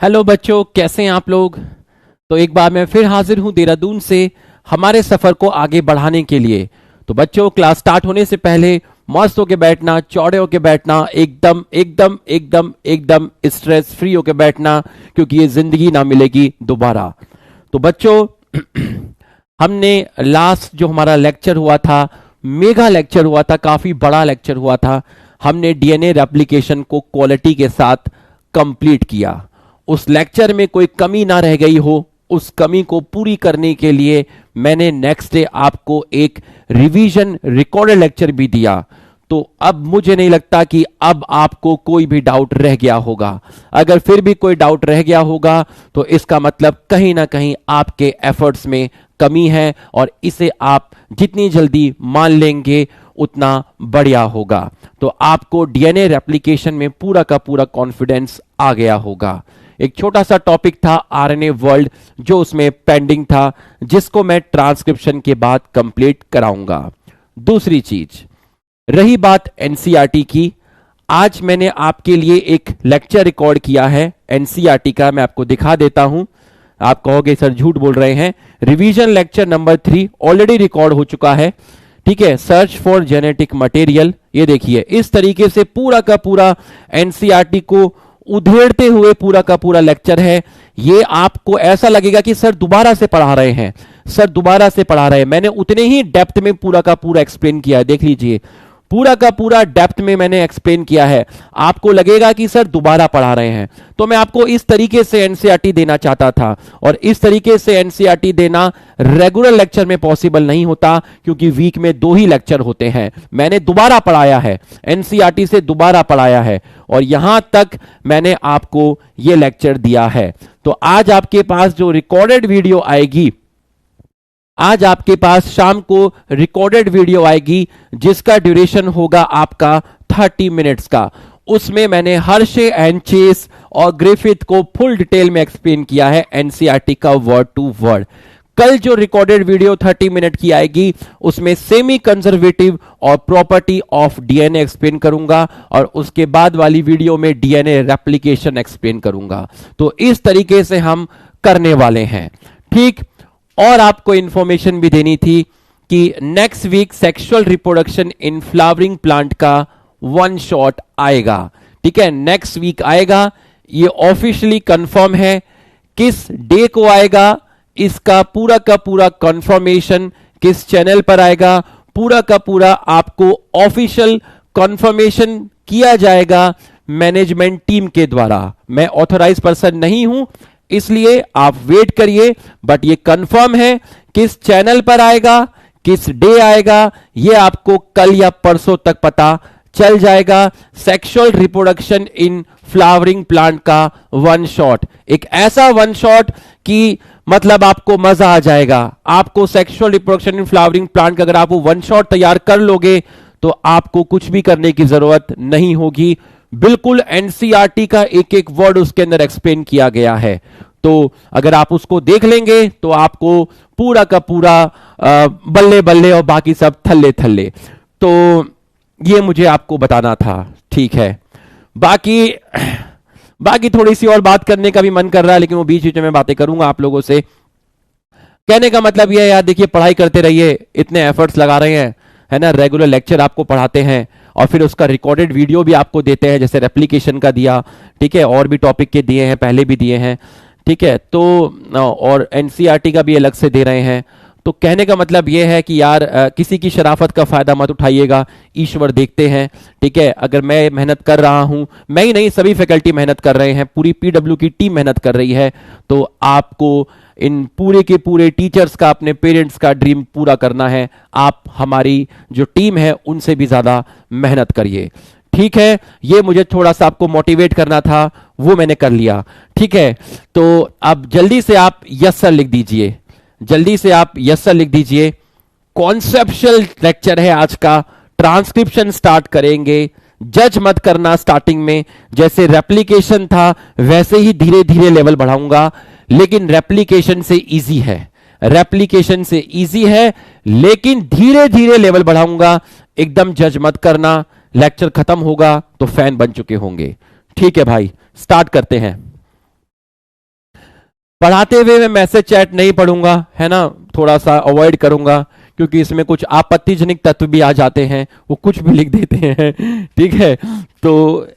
Hello बच्चों, कैसे हैं आप लोग। तो एक बार मैं फिर हाजिर हूं देहरादून से हमारे सफर को आगे बढ़ाने के लिए। तो बच्चों, क्लास स्टार्ट होने से पहले मस्त होके बैठना, चौड़े होके बैठना, एकदम एकदम एकदम एकदम स्ट्रेस फ्री होके बैठना, क्योंकि ये जिंदगी ना मिलेगी दोबारा। तो बच्चों हमने लास्ट जो हमारा लेक्चर हुआ था, मेगा लेक्चर हुआ था, काफी बड़ा लेक्चर हुआ था। हमने डीएनए रेप्लिकेशन को क्वालिटी के साथ कंप्लीट किया। उस लेक्चर में कोई कमी ना रह गई हो, उस कमी को पूरी करने के लिए मैंने नेक्स्ट डे आपको एक रिवीजन रिकॉर्डेड लेक्चर भी दिया। तो अब मुझे नहीं लगता कि अब आपको कोई भी डाउट रह गया होगा। अगर फिर भी कोई डाउट रह गया होगा तो इसका मतलब कहीं ना कहीं आपके एफर्ट्स में कमी है, और इसे आप जितनी जल्दी मान लेंगे उतना बढ़िया होगा। तो आपको डीएनए रेप्लिकेशन में पूरा का पूरा कॉन्फिडेंस आ गया होगा। एक छोटा सा टॉपिक था आरएनए वर्ल्ड, जो उसमें पेंडिंग था, जिसको मैं ट्रांसक्रिप्शन के बाद कंप्लीट कराऊंगा। दूसरी चीज, रही बात एनसीईआरटी की, आज मैंने आपके लिए एक लेक्चर रिकॉर्ड किया है एनसीईआरटी का। मैं आपको दिखा देता हूं। आप कहोगे सर झूठ बोल रहे हैं। Revision lecture number 3 already record हो चुका है। ठीक है, सर्च फॉर जेनेटिक मटेरियल। ये देखिए, इस तरीके से पूरा का पूरा एनसीईआरटी को उधेड़ते हुए पूरा का पूरा लेक्चर है। ये आपको ऐसा लगेगा कि सर दोबारा से पढ़ा रहे हैं, सर दोबारा से पढ़ा रहे हैं। मैंने उतने ही डेप्थ में पूरा का पूरा एक्सप्लेन किया है। देख लीजिए, पूरा का पूरा डेप्थ में मैंने एक्सप्लेन किया है। आपको लगेगा कि सर दोबारा पढ़ा रहे हैं। तो मैं आपको इस तरीके से एनसीईआरटी देना चाहता था, और इस तरीके से एनसीईआरटी देना रेगुलर लेक्चर में पॉसिबल नहीं होता, क्योंकि वीक में 2 ही लेक्चर होते हैं। मैंने दोबारा पढ़ाया है, एनसीईआरटी से दोबारा पढ़ाया है, और यहां तक मैंने आपको यह लेक्चर दिया है। तो आज आपके पास जो रिकॉर्डेड वीडियो आएगी, आज आपके पास शाम को रिकॉर्डेड वीडियो आएगी, जिसका ड्यूरेशन होगा आपका 30 मिनट्स का। उसमें मैंने हर्शे एंड चेस और ग्रिफिथ को फुल डिटेल में एक्सप्लेन किया है एनसीईआरटी का वर्ड टू वर्ड। कल जो रिकॉर्डेड वीडियो 30 मिनट की आएगी, उसमें सेमी कंजर्वेटिव और प्रॉपर्टी ऑफ डीएनए एक्सप्लेन करूंगा, और उसके बाद वाली वीडियो में डीएनए रेप्लिकेशन एक्सप्लेन करूंगा। तो इस तरीके से हम करने वाले हैं। ठीक, और आपको इंफॉर्मेशन भी देनी थी कि next week sexual reproduction in flowering plant का 1 शॉट आएगा। ठीक है, नेक्स्ट वीक आएगा। ये ऑफिशियली कंफर्म है। किस डे को आएगा, इसका पूरा का पूरा कंफर्मेशन किस चैनल पर आएगा, पूरा का पूरा आपको ऑफिशियल कंफर्मेशन किया जाएगा मैनेजमेंट टीम के द्वारा। मैं ऑथराइज पर्सन नहीं हूं, इसलिए आप वेट करिए, बट ये कंफर्म है। किस चैनल पर आएगा, किस डे आएगा, ये आपको कल या परसों तक पता चल जाएगा। Sexual reproduction in flowering plant का 1 शॉट, एक ऐसा 1 शॉट कि मतलब आपको मजा आ जाएगा। आपको sexual reproduction in flowering plant का अगर आप वो 1 शॉट तैयार कर लोगे, तो आपको कुछ भी करने की जरूरत नहीं होगी। बिल्कुल एनसीईआरटी का एक एक वर्ड उसके अंदर एक्सप्लेन किया गया है। तो अगर आप उसको देख लेंगे तो आपको पूरा का पूरा बल्ले बल्ले और बाकी सब थल्ले थल्ले। तो ये मुझे आपको बताना था। ठीक है, बाकी थोड़ी सी और बात करने का भी मन कर रहा है, लेकिन वो बीच बीच में मैं बातें करूंगा आप लोगों से। कहने का मतलब ये है यार, देखिए पढ़ाई करते रहिए, इतने एफर्ट्स लगा रहे हैं, है ना, रेगुलर लेक्चर आपको पढ़ाते हैं, और फिर उसका रिकॉर्डेड वीडियो भी आपको देते हैं, जैसे रेप्लिकेशन का दिया। ठीक है, और भी टॉपिक के दिए हैं, पहले भी दिए हैं। ठीक है, तो और एनसीईआरटी का भी अलग से दे रहे हैं। तो कहने का मतलब यह है कि यार किसी की शराफत का फायदा मत उठाइएगा, ईश्वर देखते हैं। ठीक है, अगर मैं मेहनत कर रहा हूं, मैं ही नहीं सभी फैकल्टी मेहनत कर रहे हैं, पूरी पीडब्ल्यू की टीम मेहनत कर रही है, तो आपको इन पूरे के पूरे टीचर्स का, अपने पेरेंट्स का ड्रीम पूरा करना है। आप हमारी जो टीम है उनसे भी ज्यादा मेहनत करिए। ठीक है, ये मुझे थोड़ा सा आपको मोटिवेट करना था, वो मैंने कर लिया। ठीक है, तो अब जल्दी से आप यस सर लिख दीजिए, जल्दी से आप यस सर लिख दीजिए। कॉन्सेप्चुअल लेक्चर है आज का, ट्रांसक्रिप्शन स्टार्ट करेंगे। जज मत करना स्टार्टिंग में, जैसे रेप्लिकेशन था वैसे ही धीरे धीरे लेवल बढ़ाऊंगा, लेकिन रेप्लिकेशन से इजी है, रेप्लिकेशन से इजी है, लेकिन धीरे धीरे लेवल बढ़ाऊंगा। एकदम जज मत करना, लेक्चर खत्म होगा तो फैन बन चुके होंगे। ठीक है भाई, स्टार्ट करते हैं। पढ़ाते हुए मैं मैसेज चैट नहीं पढ़ूंगा, है ना, थोड़ा सा अवॉइड करूंगा, क्योंकि इसमें कुछ आपत्तिजनक तत्व भी आ जाते हैं, वो कुछ भी लिख देते हैं। ठीक है, तो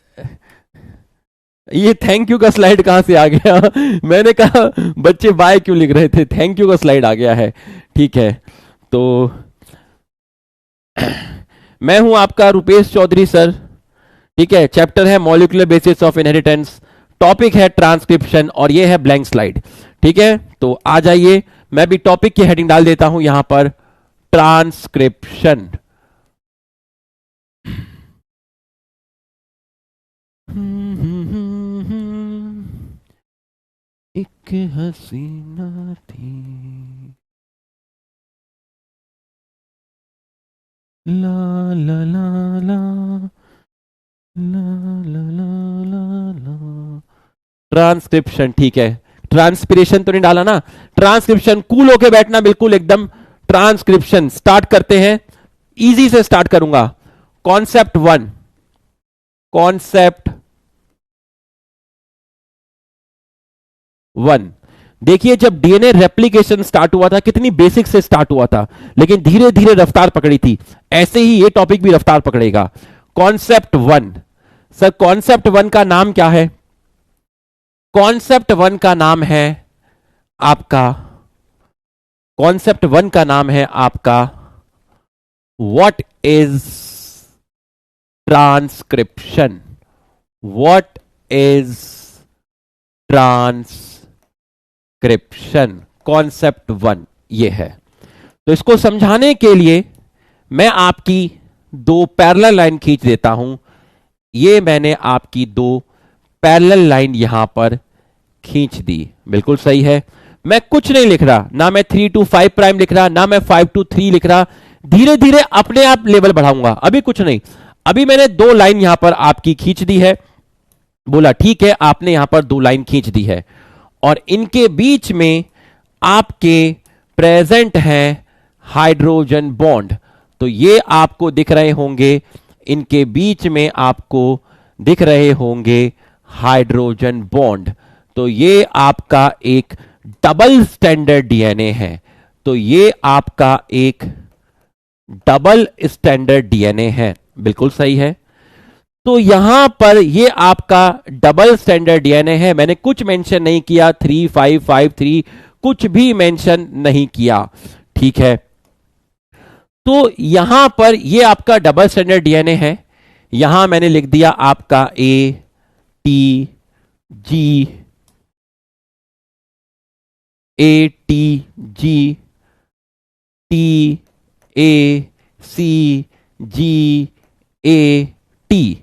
ये थैंक यू का स्लाइड कहां से आ गया? मैंने कहा बच्चे बाय क्यों लिख रहे थे, थैंक यू का स्लाइड आ गया है। ठीक है, तो मैं हूं आपका रुपेश चौधरी सर। ठीक है, चैप्टर है molecular basis of inheritance, topic है ट्रांसक्रिप्शन, और ये है ब्लैंक स्लाइड। ठीक है, तो आ जाइए, मैं भी टॉपिक की हेडिंग डाल देता हूं यहां पर, ट्रांसक्रिप्शन। एक हसीना थी, ला ला ला ला ला ला ला ला। ट्रांसक्रिप्शन, ठीक है, ट्रांसपिरेशन तो नहीं डाला ना, ट्रांसक्रिप्शन। कूल होके बैठना बिल्कुल एकदम। ट्रांसक्रिप्शन स्टार्ट करते हैं, इजी से स्टार्ट करूंगा। Concept 1, concept 1। देखिए, जब डीएनए रेप्लिकेशन स्टार्ट हुआ था कितनी बेसिक से स्टार्ट हुआ था, लेकिन धीरे धीरे रफ्तार पकड़ी थी, ऐसे ही ये टॉपिक भी रफ्तार पकड़ेगा। कॉन्सेप्ट 1, सर कॉन्सेप्ट 1 का नाम क्या है? कॉन्सेप्ट 1 का नाम है आपका, कॉन्सेप्ट 1 का नाम है आपका what is transcription. What is transcription, concept 1 ये है। तो इसको समझाने के लिए मैं आपकी दो पैरेलल लाइन खींच देता हूं। ये मैंने आपकी दो पैरेलल लाइन यहां पर खींच दी, बिल्कुल सही है। मैं कुछ नहीं लिख रहा, ना मैं 3 to 5 प्राइम लिख रहा, ना मैं 5 to 3 लिख रहा, धीरे धीरे अपने आप लेवल बढ़ाऊंगा। अभी कुछ नहीं, अभी मैंने दो लाइन यहां पर आपकी खींच दी है। बोला ठीक है, आपने यहां पर दो लाइन खींच दी है, और इनके बीच में आपके प्रेजेंट है हाइड्रोजन बॉन्ड। तो ये आपको दिख रहे होंगे, इनके बीच में आपको दिख रहे होंगे हाइड्रोजन बॉन्ड। तो ये आपका एक डबल स्टैंडर्ड डीएनए है। तो ये आपका एक डबल स्टैंडर्ड डीएनए है, बिल्कुल सही है। तो यहां पर ये आपका डबल स्टैंडर्ड डीएनए है। मैंने कुछ मेंशन नहीं किया, 3 5 5 3 कुछ भी मेंशन नहीं किया। ठीक है, तो यहां पर ये आपका डबल स्टैंडर्ड डीएनए है। यहां मैंने लिख दिया आपका A T G, A T G, T A C G A T.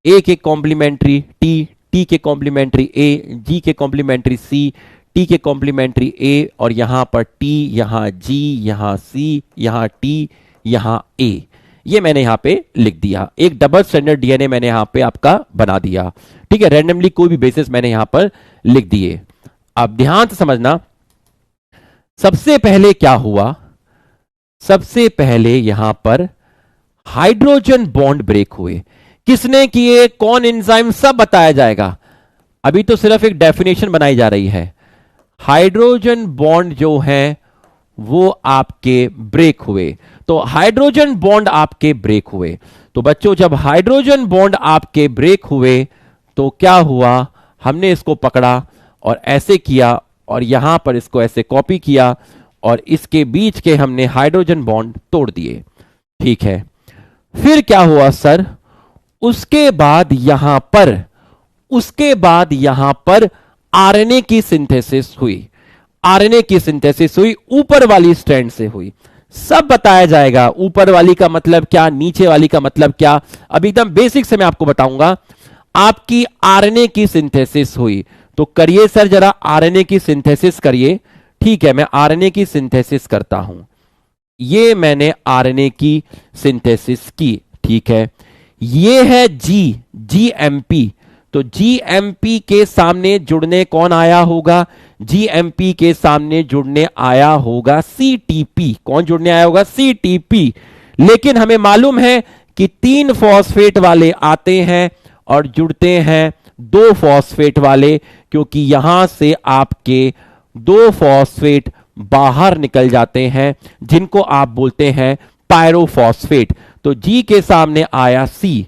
A के कॉम्प्लीमेंट्री टी, टी के कॉम्प्लीमेंट्री ए, जी के कॉम्प्लीमेंट्री सी, टी के कॉम्प्लीमेंट्री ए, और यहां पर टी, यहां जी, यहां सी, यहां टी, यहां ए। ये मैंने यहां पे लिख दिया, एक डबल स्टैंडर्ड डीएनए मैंने यहां पे आपका बना दिया। ठीक है, रैंडमली कोई भी बेसिस मैंने यहां पर लिख दिए। अब ध्यान से समझना, सबसे पहले क्या हुआ, सबसे पहले यहां पर हाइड्रोजन बॉन्ड ब्रेक हुए। किसने किए, कौन एंजाइम, सब बताया जाएगा। अभी तो सिर्फ एक डेफिनेशन बनाई जा रही है। हाइड्रोजन बॉन्ड जो है वो आपके ब्रेक हुए। तो हाइड्रोजन बॉन्ड आपके ब्रेक हुए। तो बच्चों, जब हाइड्रोजन बॉन्ड आपके ब्रेक हुए तो क्या हुआ, हमने इसको पकड़ा और ऐसे किया, और यहां पर इसको ऐसे कॉपी किया, और इसके बीच के हमने हाइड्रोजन बॉन्ड तोड़ दिए। ठीक है, फिर क्या हुआ सर, उसके बाद यहां पर, उसके बाद यहां पर आरएनए की सिंथेसिस हुई। आरएनए की सिंथेसिस हुई, ऊपर वाली स्ट्रैंड से हुई। सब बताया जाएगा, ऊपर वाली का मतलब क्या, नीचे वाली का मतलब क्या, अभी एकदम बेसिक से मैं आपको बताऊंगा। आपकी आरएनए की सिंथेसिस हुई, तो करिए सर जरा आरएनए की सिंथेसिस करिए। ठीक है, मैं आरएनए की सिंथेसिस करता हूं। ये मैंने आरएनए की सिंथेसिस की, ठीक है। ये है जीएमपी, तो जीएमपी के सामने जुड़ने कौन आया होगा, जीएमपी के सामने जुड़ने आया होगा सीटीपी। कौन जुड़ने आया होगा, सीटीपी। लेकिन हमें मालूम है कि 3 फॉस्फेट वाले आते हैं और जुड़ते हैं 2 फॉस्फेट वाले, क्योंकि यहां से आपके 2 फॉस्फेट बाहर निकल जाते हैं, जिनको आप बोलते हैं पायरोफॉस्फेट। तो जी के सामने आया सी,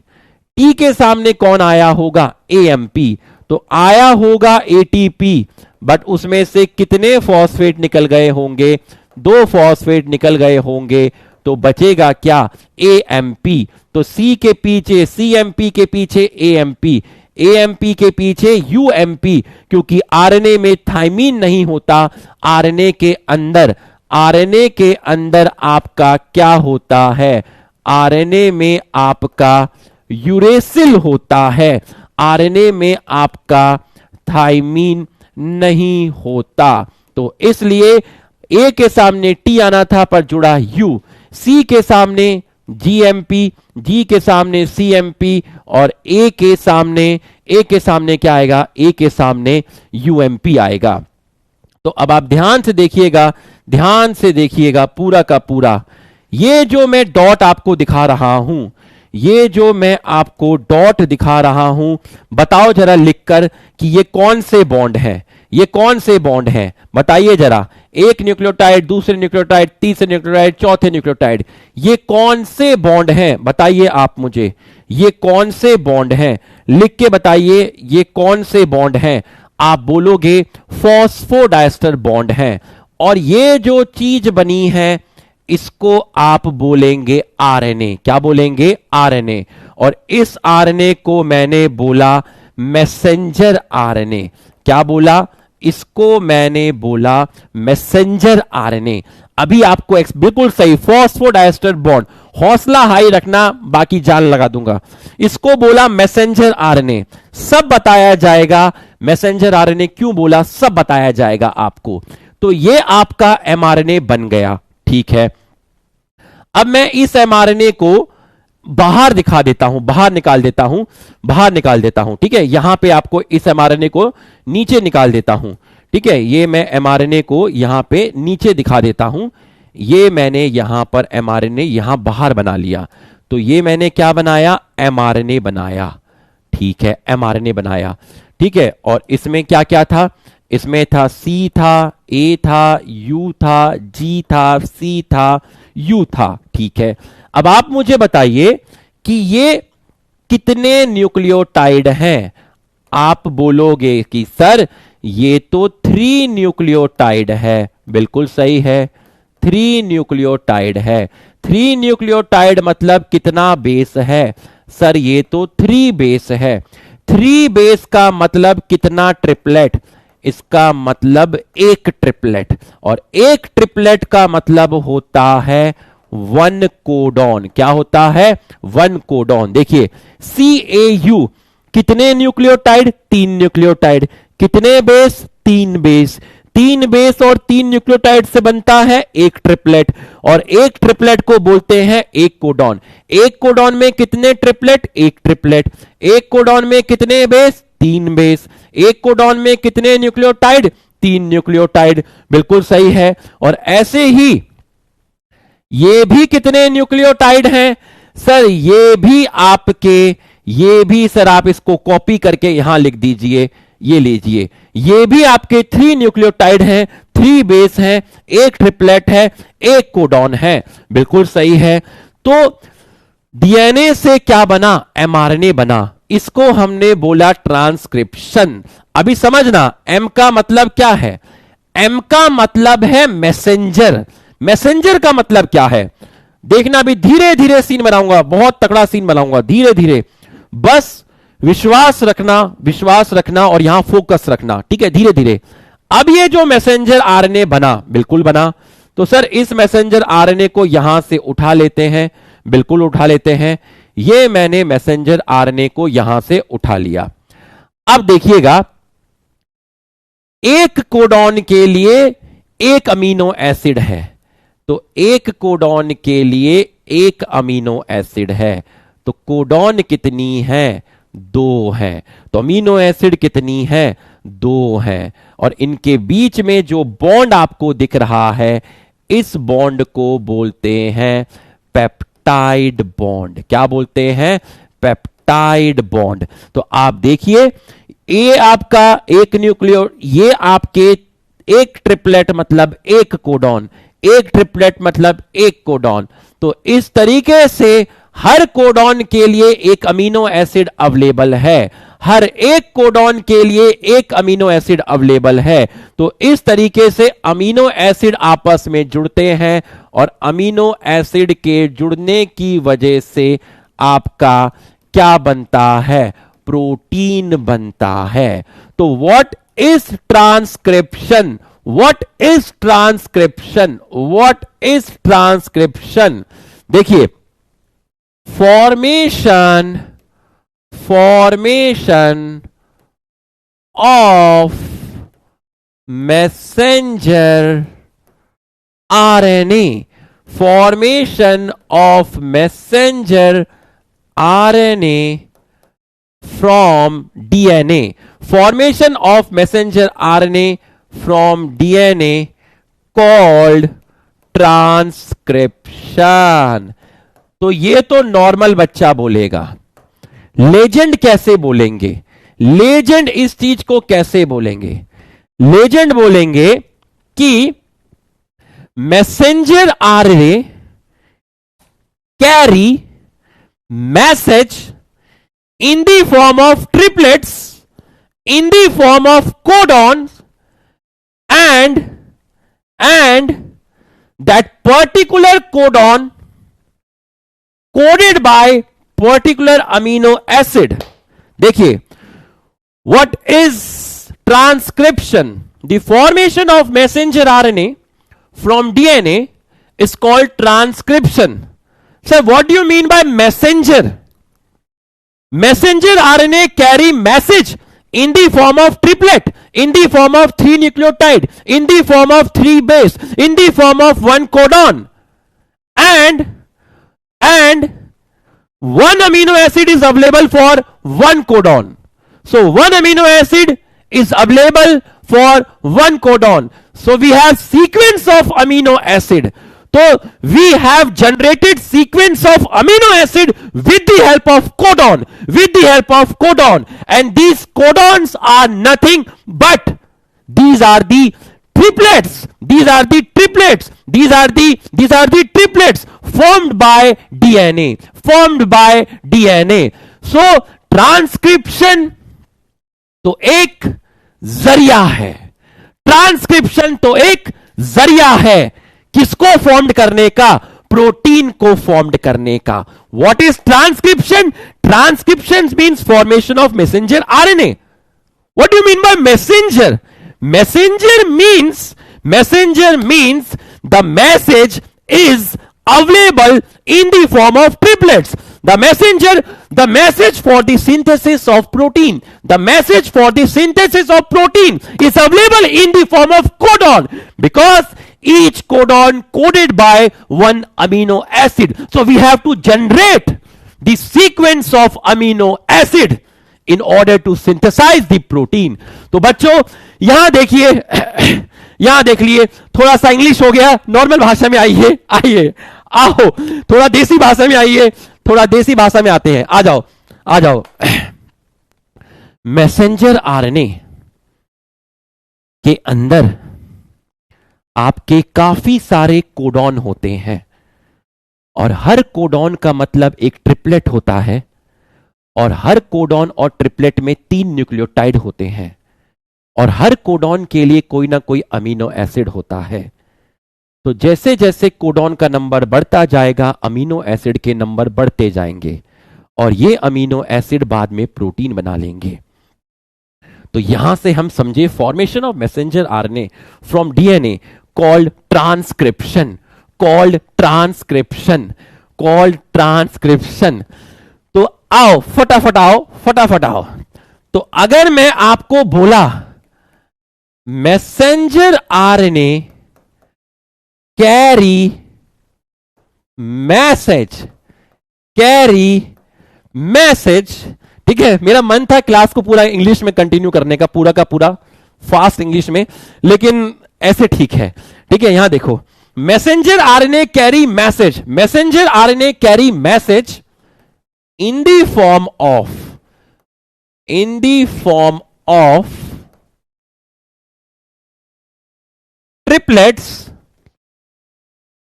टी के सामने कौन आया होगा, एएमपी, तो आया होगा एटीपी। बट उसमें से कितने फॉस्फेट निकल गए होंगे, 2 फॉस्फेट निकल गए होंगे, तो बचेगा क्या, एएमपी। तो सी के पीछे, सीएमपी के पीछे एएमपी, एएमपी के पीछे यूएमपी, क्योंकि आरएनए में थाइमीन नहीं होता। आरएनए के अंदर, आरएनए के अंदर आपका क्या होता है, आरएनए में आपका यूरेसिल होता है, आरएनए में आपका थाइमीन नहीं होता। तो इसलिए ए के सामने टी आना था पर जुड़ा यू, सी के सामने जीएमपी, जी के सामने सीएमपी, और ए के सामने क्या आएगा, ए के सामने यूएमपी आएगा। तो अब आप ध्यान से देखिएगा, ध्यान से देखिएगा पूरा का पूरा। ये जो मैं डॉट आपको दिखा रहा हूं, ये जो मैं आपको डॉट दिखा रहा हूं, बताओ जरा लिखकर कि ये कौन से बॉन्ड हैं, ये कौन से बॉन्ड हैं, बताइए जरा। एक न्यूक्लियोटाइड, दूसरे न्यूक्लियोटाइड, तीसरे न्यूक्लियोटाइड, चौथे न्यूक्लियोटाइड, ये कौन से बॉन्ड हैं, बताइए आप मुझे, ये कौन से बॉन्ड हैं, लिख के बताइए ये कौन से बॉन्ड हैं। आप बोलोगे फॉस्फोडाइस्टर बॉन्ड हैं, और ये जो चीज बनी है इसको आप बोलेंगे आरएनए। क्या बोलेंगे, आरएनए। और इस आरएनए को मैंने बोला मैसेंजर आरएनए। क्या बोला, इसको मैंने बोला मैसेंजर आरएनए। अभी आपको बिल्कुल सही, फॉस्फोडाइस्टर बॉन्ड, हौसला हाई रखना, बाकी जान लगा दूंगा। इसको बोला मैसेंजर आरएनए, सब बताया जाएगा। मैसेंजर आरएनए क्यों बोला, सब बताया जाएगा आपको। तो ये आपका एमआरएनए बन गया, ठीक है। अब मैं इस एमआरएनए को बाहर दिखा देता हूं, बाहर निकाल देता हूं, बाहर निकाल देता हूं, ठीक है। यहां पे आपको इस एमआरएनए को नीचे निकाल देता हूं, ठीक है। ये मैं एमआरएनए को यहां पे नीचे दिखा देता हूं। ये मैंने यहां पर एमआरएनए यहां बाहर बना लिया, तो ये मैंने क्या बनाया, एमआरएनए बनाया, ठीक है, एमआरएनए बनाया, ठीक है। और इसमें क्या क्या था, इसमें था सी था, ए था, यू था, जी था, सी था, यू था, ठीक है। अब आप मुझे बताइए कि ये कितने न्यूक्लियोटाइड हैं। आप बोलोगे कि सर ये तो 3 न्यूक्लियोटाइड है। बिल्कुल सही है, 3 न्यूक्लियोटाइड है। 3 न्यूक्लियोटाइड मतलब कितना बेस है, सर ये तो 3 बेस है। 3 बेस का मतलब कितना ट्रिपलेट, इसका मतलब 1 ट्रिपलेट, और 1 ट्रिपलेट का मतलब होता है 1 कोडॉन। क्या होता है, 1 कोडॉन। देखिए CAU कितने न्यूक्लियोटाइड, 3 न्यूक्लियोटाइड, कितने बेस, 3 बेस, 3 बेस और 3 न्यूक्लियोटाइड से बनता है 1 ट्रिपलेट, और 1 ट्रिपलेट को बोलते हैं 1 कोडॉन। 1 कोडॉन में कितने ट्रिपलेट, 1 ट्रिपलेट। 1 कोडॉन में कितने बेस, 3 बेस। 1 कोडॉन में कितने न्यूक्लियोटाइड, 3 न्यूक्लियोटाइड। बिल्कुल सही है। और ऐसे ही ये भी कितने न्यूक्लियोटाइड हैं, सर ये भी आपके, ये भी सर आप इसको कॉपी करके यहां लिख दीजिए, ये लीजिए, ये भी आपके 3 न्यूक्लियोटाइड हैं, 3 बेस हैं, 1 ट्रिपलेट है, 1 कोडॉन है। बिल्कुल सही है। तो डीएनए से क्या बना, एमआरएनए बना। इसको हमने बोला ट्रांसक्रिप्शन। अभी समझना, एम का मतलब क्या है, एम का मतलब है मैसेंजर। मैसेंजर का मतलब क्या है, देखना अभी धीरे धीरे सीन बनाऊंगा, बहुत तगड़ा सीन बनाऊंगा, धीरे धीरे, बस विश्वास रखना, विश्वास रखना और यहां फोकस रखना, ठीक है, धीरे धीरे। अब ये जो मैसेंजर आरएनए बना, बिल्कुल बना, तो सर इस मैसेंजर आरएनए को यहां से उठा लेते हैं, बिल्कुल उठा लेते हैं। ये मैंने मैसेंजर आरएनए को यहां से उठा लिया। अब देखिएगा, एक कोडॉन के लिए एक अमीनो एसिड है, तो एक कोडॉन के लिए एक अमीनो एसिड है, तो कोडॉन कितनी है? 2 है। तो अमीनो एसिड कितनी है? 2 है। और इनके बीच में जो बॉन्ड आपको दिख रहा है, इस बॉन्ड को बोलते हैं पेप्टाइड बॉन्ड। क्या बोलते हैं? Peptide bond. तो आप देखिए, ये आपका एक न्यूक्लियो, ये आपके एक ट्रिपलेट मतलब एक कोडॉन, एक ट्रिपलेट मतलब एक कोडॉन। तो इस तरीके से हर कोडॉन के लिए एक अमीनो एसिड अवेलेबल है, हर एक कोडॉन के लिए एक अमीनो एसिड अवेलेबल है। तो इस तरीके से अमीनो एसिड आपस में जुड़ते हैं और अमीनो एसिड के जुड़ने की वजह से आपका क्या बनता है? प्रोटीन बनता है। तो what is transcription? What is transcription? What is transcription? देखिए, formation of messenger RNA, formation of messenger RNA from DNA, formation of messenger RNA from DNA called transcription। तो ये तो नॉर्मल बच्चा बोलेगा। लेजेंड कैसे बोलेंगे? लेजेंड इस चीज को कैसे बोलेंगे? लेजेंड बोलेंगे कि messenger RNA carry message in the form of triplets, in the form of codons, and that particular codon coded by particular amino acid। देखिए, what is transcription? The formation of messenger RNA from DNA is called transcription। Sir, what do you mean by messenger? Messenger RNA carry message in the form of triplet, in the form of 3 nucleotide, in the form of 3 base, in the form of 1 codon, and 1 amino acid is available for 1 codon। So 1 amino acid is available for 1 codon। So we have sequence of amino acid। तो we have generated sequence of amino acid with the help of codon, with the help of codon, and these codons are nothing but these are the triplets, these are the triplets, these are the triplets formed by DNA, formed by DNA। So transcription तो एक जरिया है, transcription तो एक जरिया है किसको form करने का? प्रोटीन को फॉर्म करने का। What is transcription? Transcription means formation of messenger RNA. What do you mean by messenger? Messenger means the message is available in the form of triplets। The message for the synthesis of protein, the message for the synthesis of protein is available in the form of codon, because each codon coded by 1 amino acid। So we have to generate the sequence of amino acid in order to synthesize the protein। तो बच्चों यहां देखिए, यहां देख लिए, थोड़ा सा English हो गया, नॉर्मल भाषा में आइए, आइए आओ, थोड़ा देसी भाषा में आइए, थोड़ा देसी भाषा में आते हैं, आ जाओ आ जाओ। मैसेंजर आरएनए के अंदर आपके काफी सारे कोडॉन होते हैं और हर कोडॉन का मतलब एक ट्रिपलेट होता है और हर कोडॉन और ट्रिपलेट में 3 न्यूक्लियोटाइड होते हैं और हर कोडॉन के लिए कोई ना कोई अमीनो एसिड होता है। तो जैसे जैसे कोडॉन का नंबर बढ़ता जाएगा, अमीनो एसिड के नंबर बढ़ते जाएंगे और ये अमीनो एसिड बाद में प्रोटीन बना लेंगे। तो यहां से हम समझे formation of messenger RNA from DNA called transcription, called transcription, called transcription. तो आओ फटाफट आओ, फटाफट आओ। तो अगर मैं आपको बोला messenger RNA carry message, carry message, ठीक है। मेरा मन था क्लास को पूरा इंग्लिश में कंटिन्यू करने का, पूरा का पूरा फास्ट इंग्लिश में, लेकिन ऐसे ठीक है, ठीक है। यहां देखो, messenger RNA carry message, messenger RNA carry message in the form of, in the form of triplets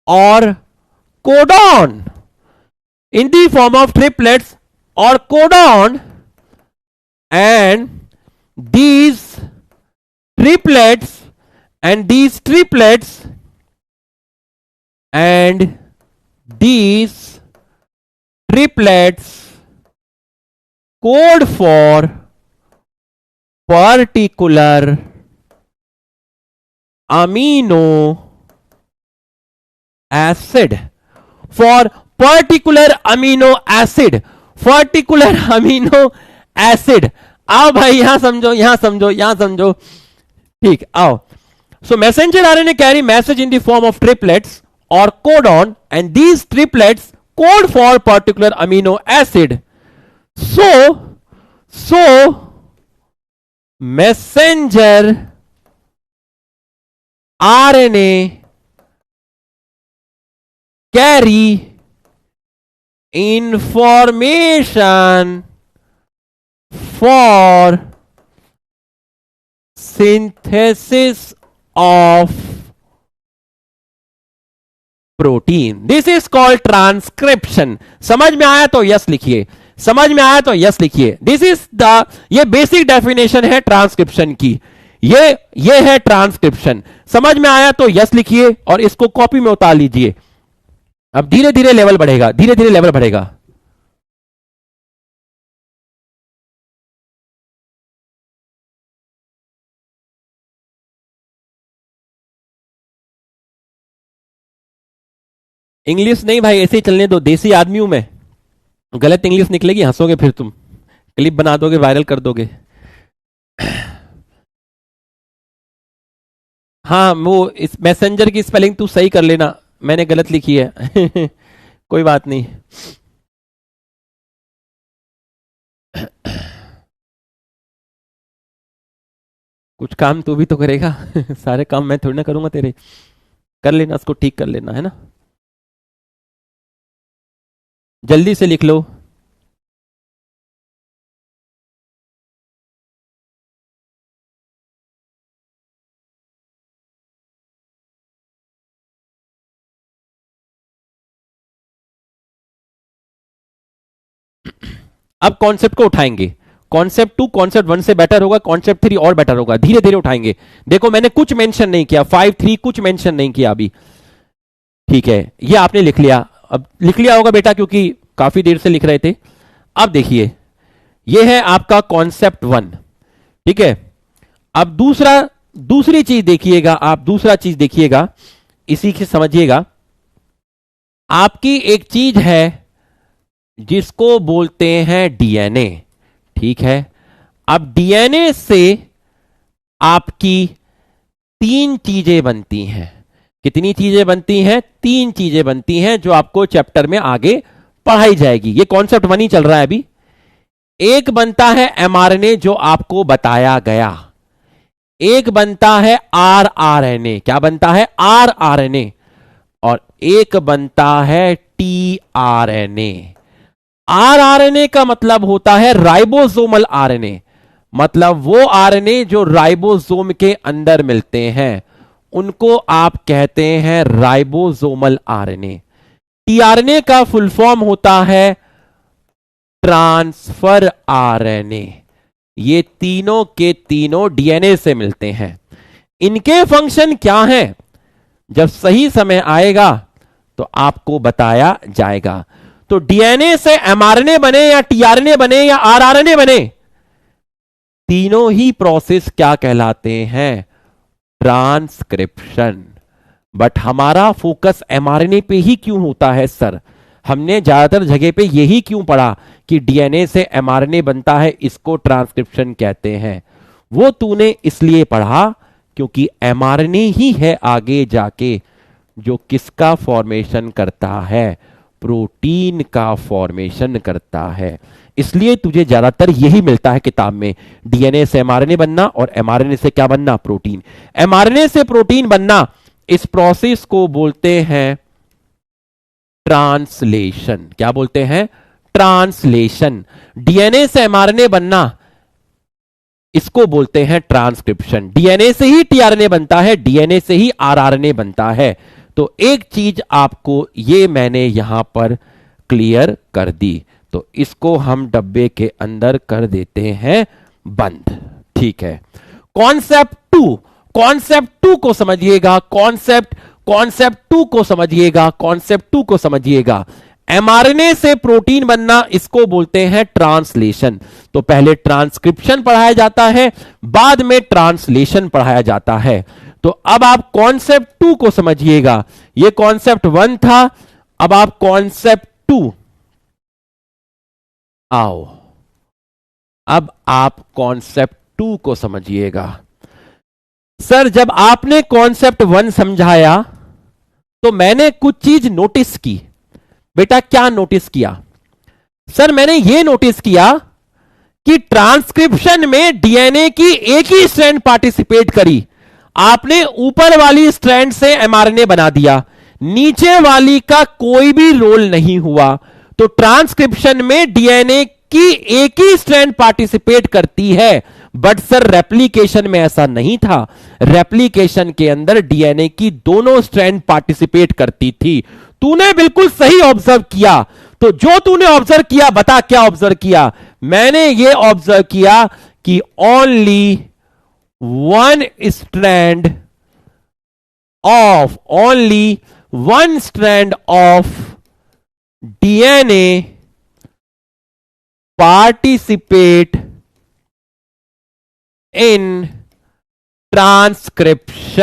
और codon, in the form of triplets or codon, and these triplets and these triplets and these triplets code for particular amino acid, for particular amino acid, particular amino acid. आओ भाई यहां समझो, यहां समझो, यहां समझो, ठीक, आओ। So messenger RNA carry message in the form of triplets और codon, and these triplets code for particular amino acid. So messenger RNA carry information for synthesis of protein. This is called transcription. समझ में आया तो yes लिखिए, समझ में आया तो यस लिखिए। दिस इज द, ये बेसिक डेफिनेशन है ट्रांसक्रिप्शन की, ये है ट्रांसक्रिप्शन। समझ में आया तो यस लिखिए और इसको कॉपी में उतार लीजिए। अब धीरे धीरे लेवल बढ़ेगा, धीरे धीरे लेवल बढ़ेगा। इंग्लिश नहीं भाई, ऐसे ही चलने दो, देसी आदमी हूं मैं। गलत इंग्लिश निकलेगी हंसोगे, फिर तुम क्लिप बना दोगे, वायरल कर दोगे। हाँ, वो इस मैसेंजर की स्पेलिंग तू सही कर लेना, मैंने गलत लिखी है। कोई बात नहीं। कुछ काम तू भी तो करेगा। सारे काम मैं थोड़ी ना करूंगा तेरे, कर लेना, उसको ठीक कर लेना, है ना। जल्दी से लिख लो। अब कॉन्सेप्ट को उठाएंगे, कॉन्सेप्ट 2 कॉन्सेप्ट 1 से बेटर होगा, कॉन्सेप्ट 3 और बेटर होगा, धीरे धीरे उठाएंगे। देखो मैंने कुछ मेंशन नहीं किया, 5 3 कुछ मेंशन नहीं किया अभी, ठीक है। ये आपने लिख लिया, अब लिख लिया होगा बेटा, क्योंकि काफी देर से लिख रहे थे। अब देखिए, ये है आपका कॉन्सेप्ट 1, ठीक है। अब दूसरी चीज देखिएगा, आप दूसरा चीज देखिएगा, इसी के समझिएगा। आपकी एक चीज है जिसको बोलते हैं डीएनए, ठीक है। अब डीएनए से आपकी 3 चीजें बनती हैं। कितनी चीजें बनती हैं? 3 चीजें बनती हैं, जो आपको चैप्टर में आगे पढ़ाई जाएगी। ये कॉन्सेप्ट 1 ही चल रहा है अभी। एक बनता है एमआरएनए, जो आपको बताया गया। एक बनता है आरआरएनए, क्या बनता है? आरआरएनए। और एक बनता है टीआरएनए। आरआरएनए का मतलब होता है राइबोसोमल आरएनए, मतलब वो आरएनए जो राइबोसोम के अंदर मिलते हैं, उनको आप कहते हैं राइबोसोमल आरएनए। टीआरएनए का फुल फॉर्म होता है ट्रांसफर आरएनए। ये तीनों के तीनों डीएनए से मिलते हैं। इनके फंक्शन क्या हैं, जब सही समय आएगा तो आपको बताया जाएगा। तो डीएनए से एमआरएनए बने या टीआरएनए बने या आरआरएनए बने, तीनों ही प्रोसेस क्या कहलाते हैं? ट्रांसक्रिप्शन। बट हमारा फोकस एमआरएनए पे ही क्यों होता है सर? हमने ज्यादातर जगह पे यही क्यों पढ़ा कि डीएनए से एमआरएनए बनता है, इसको ट्रांसक्रिप्शन कहते हैं? वो तूने इसलिए पढ़ा क्योंकि एमआरएनए ही है आगे जाके जो किसका फॉर्मेशन करता है? प्रोटीन का फॉर्मेशन करता है। इसलिए तुझे ज्यादातर यही मिलता है किताब में, डीएनए से एमआरएनए बनना और एमआरएनए से क्या बनना? प्रोटीन। एमआरएनए से प्रोटीन बनना, इस प्रोसेस को बोलते हैं ट्रांसलेशन। क्या बोलते हैं? ट्रांसलेशन। डीएनए से एमआरएनए बनना, इसको बोलते हैं ट्रांसक्रिप्शन। डीएनए से ही टीआरएनए बनता है, डीएनए से ही आरआरएनए बनता है। तो एक चीज आपको ये मैंने यहां पर क्लियर कर दी, तो इसको हम डब्बे के अंदर कर देते हैं बंद। ठीक है। कॉन्सेप्ट टू को समझिएगा। कॉन्सेप्ट टू को समझिएगा। कॉन्सेप्ट टू को समझिएगा। एमआरएनए से प्रोटीन बनना, इसको बोलते हैं ट्रांसलेशन। तो पहले ट्रांसक्रिप्शन पढ़ाया जाता है, बाद में ट्रांसलेशन पढ़ाया जाता है। तो अब आप कॉन्सेप्ट टू को समझिएगा। ये कॉन्सेप्ट वन था, अब आप कॉन्सेप्ट टू आओ। अब आप कॉन्सेप्ट टू को समझिएगा। सर जब आपने कॉन्सेप्ट वन समझाया तो मैंने कुछ चीज नोटिस की। बेटा क्या नोटिस किया? सर मैंने यह नोटिस किया कि ट्रांसक्रिप्शन में डीएनए की एक ही स्ट्रैंड पार्टिसिपेट करी। आपने ऊपर वाली स्ट्रैंड से एमआरएनए बना दिया, नीचे वाली का कोई भी रोल नहीं हुआ। तो ट्रांसक्रिप्शन में डीएनए की एक ही स्ट्रैंड पार्टिसिपेट करती है, बट सर रेप्लिकेशन में ऐसा नहीं था। रेप्लिकेशन के अंदर डीएनए की दोनों स्ट्रैंड पार्टिसिपेट करती थी। तूने बिल्कुल सही ऑब्जर्व किया। तो जो तूने ऑब्जर्व किया, बता क्या ऑब्जर्व किया? मैंने ये ऑब्जर्व किया कि only one strand of DNA participate in transcription.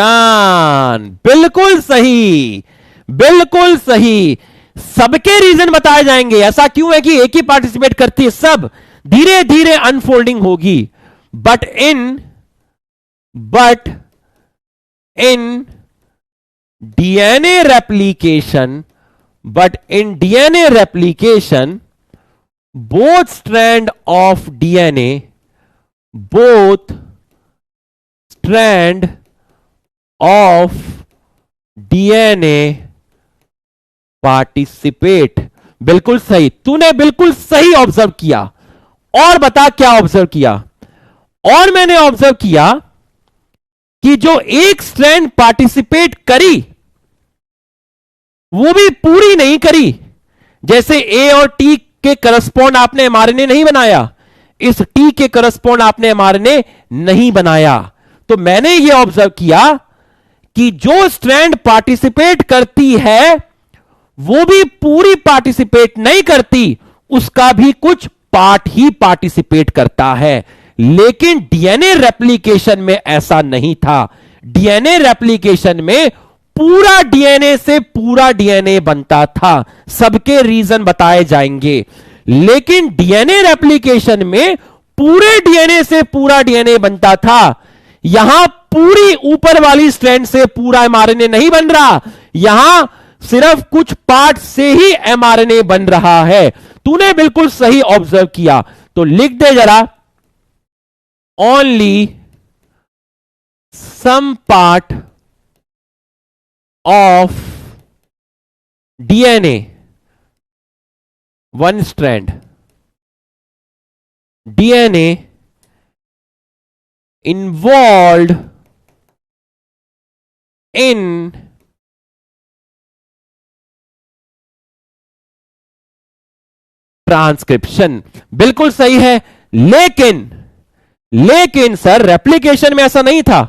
बिल्कुल सही, बिल्कुल सही। सबके रीजन बताए जाएंगे। ऐसा क्यों है कि एक ही पार्टिसिपेट करती है? सब धीरे धीरे अनफोल्डिंग होगी। But in DNA replication both strand of DNA participate. बिल्कुल सही, तूने बिल्कुल सही ऑब्जर्व किया। और बता क्या ऑब्जर्व किया? और मैंने ऑब्जर्व किया कि जो एक स्ट्रैंड पार्टिसिपेट करी वो भी पूरी नहीं करी। जैसे ए और टी के करस्पॉन्ड आपने एमआरएनए नहीं बनाया, इस टी के करस्पॉन्ड आपने एमआरएनए नहीं बनाया। तो मैंने यह ऑब्जर्व किया कि जो स्ट्रैंड पार्टिसिपेट करती है वो भी पूरी पार्टिसिपेट नहीं करती, उसका भी कुछ पार्ट ही पार्टिसिपेट करता है। लेकिन डीएनए रेप्लिकेशन में ऐसा नहीं था। डीएनए रेप्लिकेशन में पूरा डीएनए से पूरा डीएनए बनता था। सबके रीजन बताए जाएंगे। लेकिन डीएनए रेप्लिकेशन में पूरे डीएनए से पूरा डीएनए बनता था। यहां पूरी ऊपर वाली स्ट्रैंड से पूरा एमआरएनए नहीं बन रहा, यहां सिर्फ कुछ पार्ट से ही एमआरएनए बन रहा है। तूने बिल्कुल सही ऑब्जर्व किया। तो लिख दे जरा, only some part of DNA, one strand DNA involved in transcription. बिल्कुल सही है। लेकिन सर रेप्लिकेशन में ऐसा नहीं था।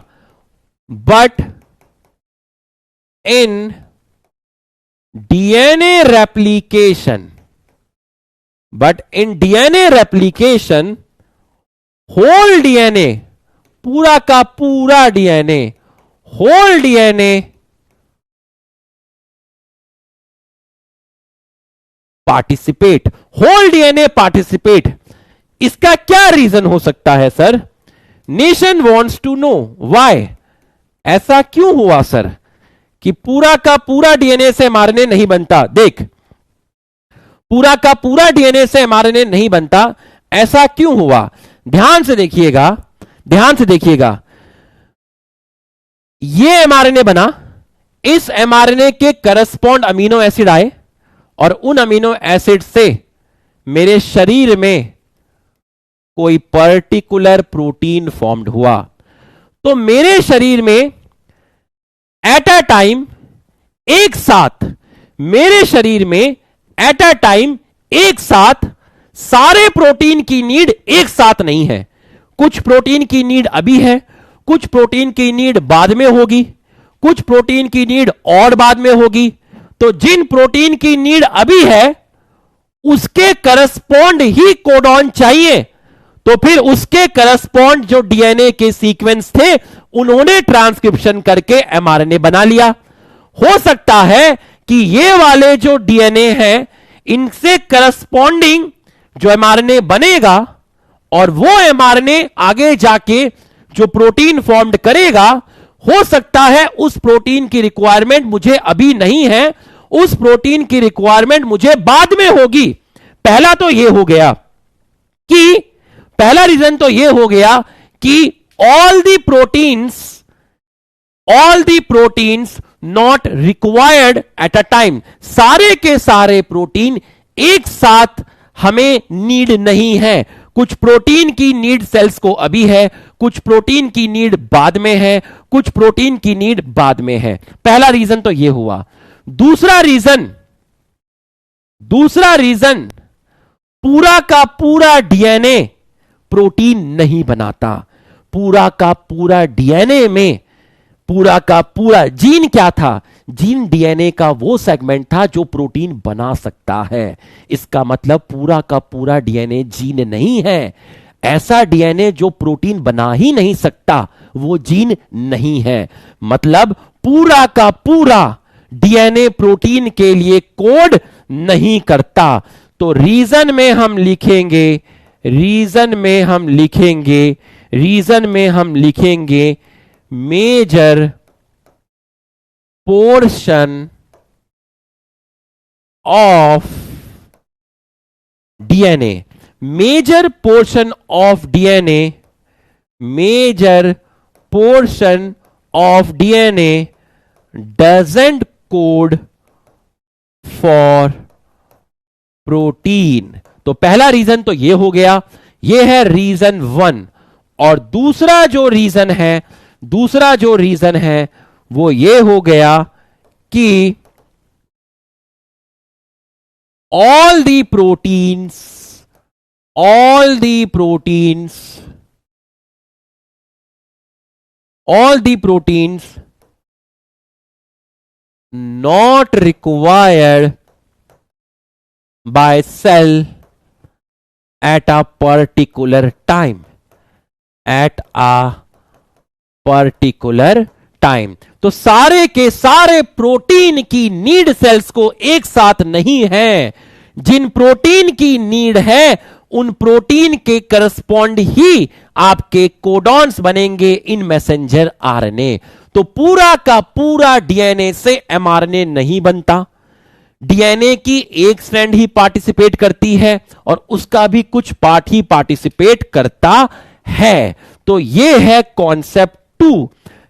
But in DNA replication, whole DNA, पूरा का पूरा DNA, whole DNA participate, whole DNA participate. इसका क्या रीजन हो सकता है sir? Nation wants to know why. ऐसा क्यों हुआ सर कि पूरा का पूरा डीएनए से एमआरएनए नहीं बनता? देख, पूरा का पूरा डीएनए से एमआरएनए नहीं बनता, ऐसा क्यों हुआ? ध्यान से देखिएगा, ध्यान से देखिएगा। ये एमआरएनए बना, इस एमआरएनए के करस्पॉन्ड अमीनो एसिड आए और उन अमीनो एसिड से मेरे शरीर में कोई पर्टिकुलर प्रोटीन फॉर्म्ड हुआ। तो मेरे शरीर में एट अ टाइम एक साथ, मेरे शरीर में एट अ टाइम एक साथ सारे प्रोटीन की नीड एक साथ नहीं है। कुछ प्रोटीन की नीड अभी है, कुछ प्रोटीन की नीड बाद में होगी, कुछ प्रोटीन की नीड और बाद में होगी। तो जिन प्रोटीन की नीड अभी है उसके करस्पॉन्ड ही कोडॉन चाहिए, तो फिर उसके करस्पॉन्ड जो डीएनए के सीक्वेंस थे उन्होंने ट्रांसक्रिप्शन करके एमआरएनए बना लिया। हो सकता है कि ये वाले जो डीएनए हैं इनसे करस्पॉन्डिंग जो एमआरएनए बनेगा और वो एमआरएनए आगे जाके जो प्रोटीन फॉर्म्ड करेगा, हो सकता है उस प्रोटीन की रिक्वायरमेंट मुझे अभी नहीं है, उस प्रोटीन की रिक्वायरमेंट मुझे बाद में होगी। पहला तो यह हो गया कि, पहला रीजन तो यह हो गया कि all the proteins not required at a time, सारे के सारे प्रोटीन एक साथ हमें नीड नहीं है। कुछ प्रोटीन की नीड सेल्स को अभी है, कुछ प्रोटीन की नीड बाद में है, कुछ प्रोटीन की नीड बाद में है। पहला रीजन तो यह हुआ। दूसरा रीजन पूरा का पूरा डीएनए प्रोटीन नहीं बनाता। पूरा का पूरा डीएनए में पूरा का पूरा जीन क्या था? जीन डीएनए का वो सेगमेंट था जो प्रोटीन बना सकता है। इसका मतलब पूरा का पूरा डीएनए जीन नहीं है। ऐसा डीएनए जो प्रोटीन बना ही नहीं सकता वो जीन नहीं है। मतलब पूरा का पूरा डीएनए प्रोटीन के लिए कोड नहीं करता। तो रीजन में हम लिखेंगे major portion of DNA, major portion of DNA doesn't code for protein. तो पहला रीजन तो यह हो गया, यह है रीजन 1। और दूसरा जो रीजन है वो ये हो गया कि all the proteins not required by cell at a particular time, तो सारे के सारे प्रोटीन की नीड सेल्स को एक साथ नहीं है। जिन प्रोटीन की नीड है उन प्रोटीन के करस्पॉन्ड ही आपके कोडॉन्स बनेंगे इन मैसेंजर आरएनए। तो पूरा का पूरा डीएनए से एमआरएनए नहीं बनता। डीएनए की एक स्ट्रैंड ही पार्टिसिपेट करती है और उसका भी कुछ पार्ट ही पार्टिसिपेट करता है। तो यह है कॉन्सेप्ट 2।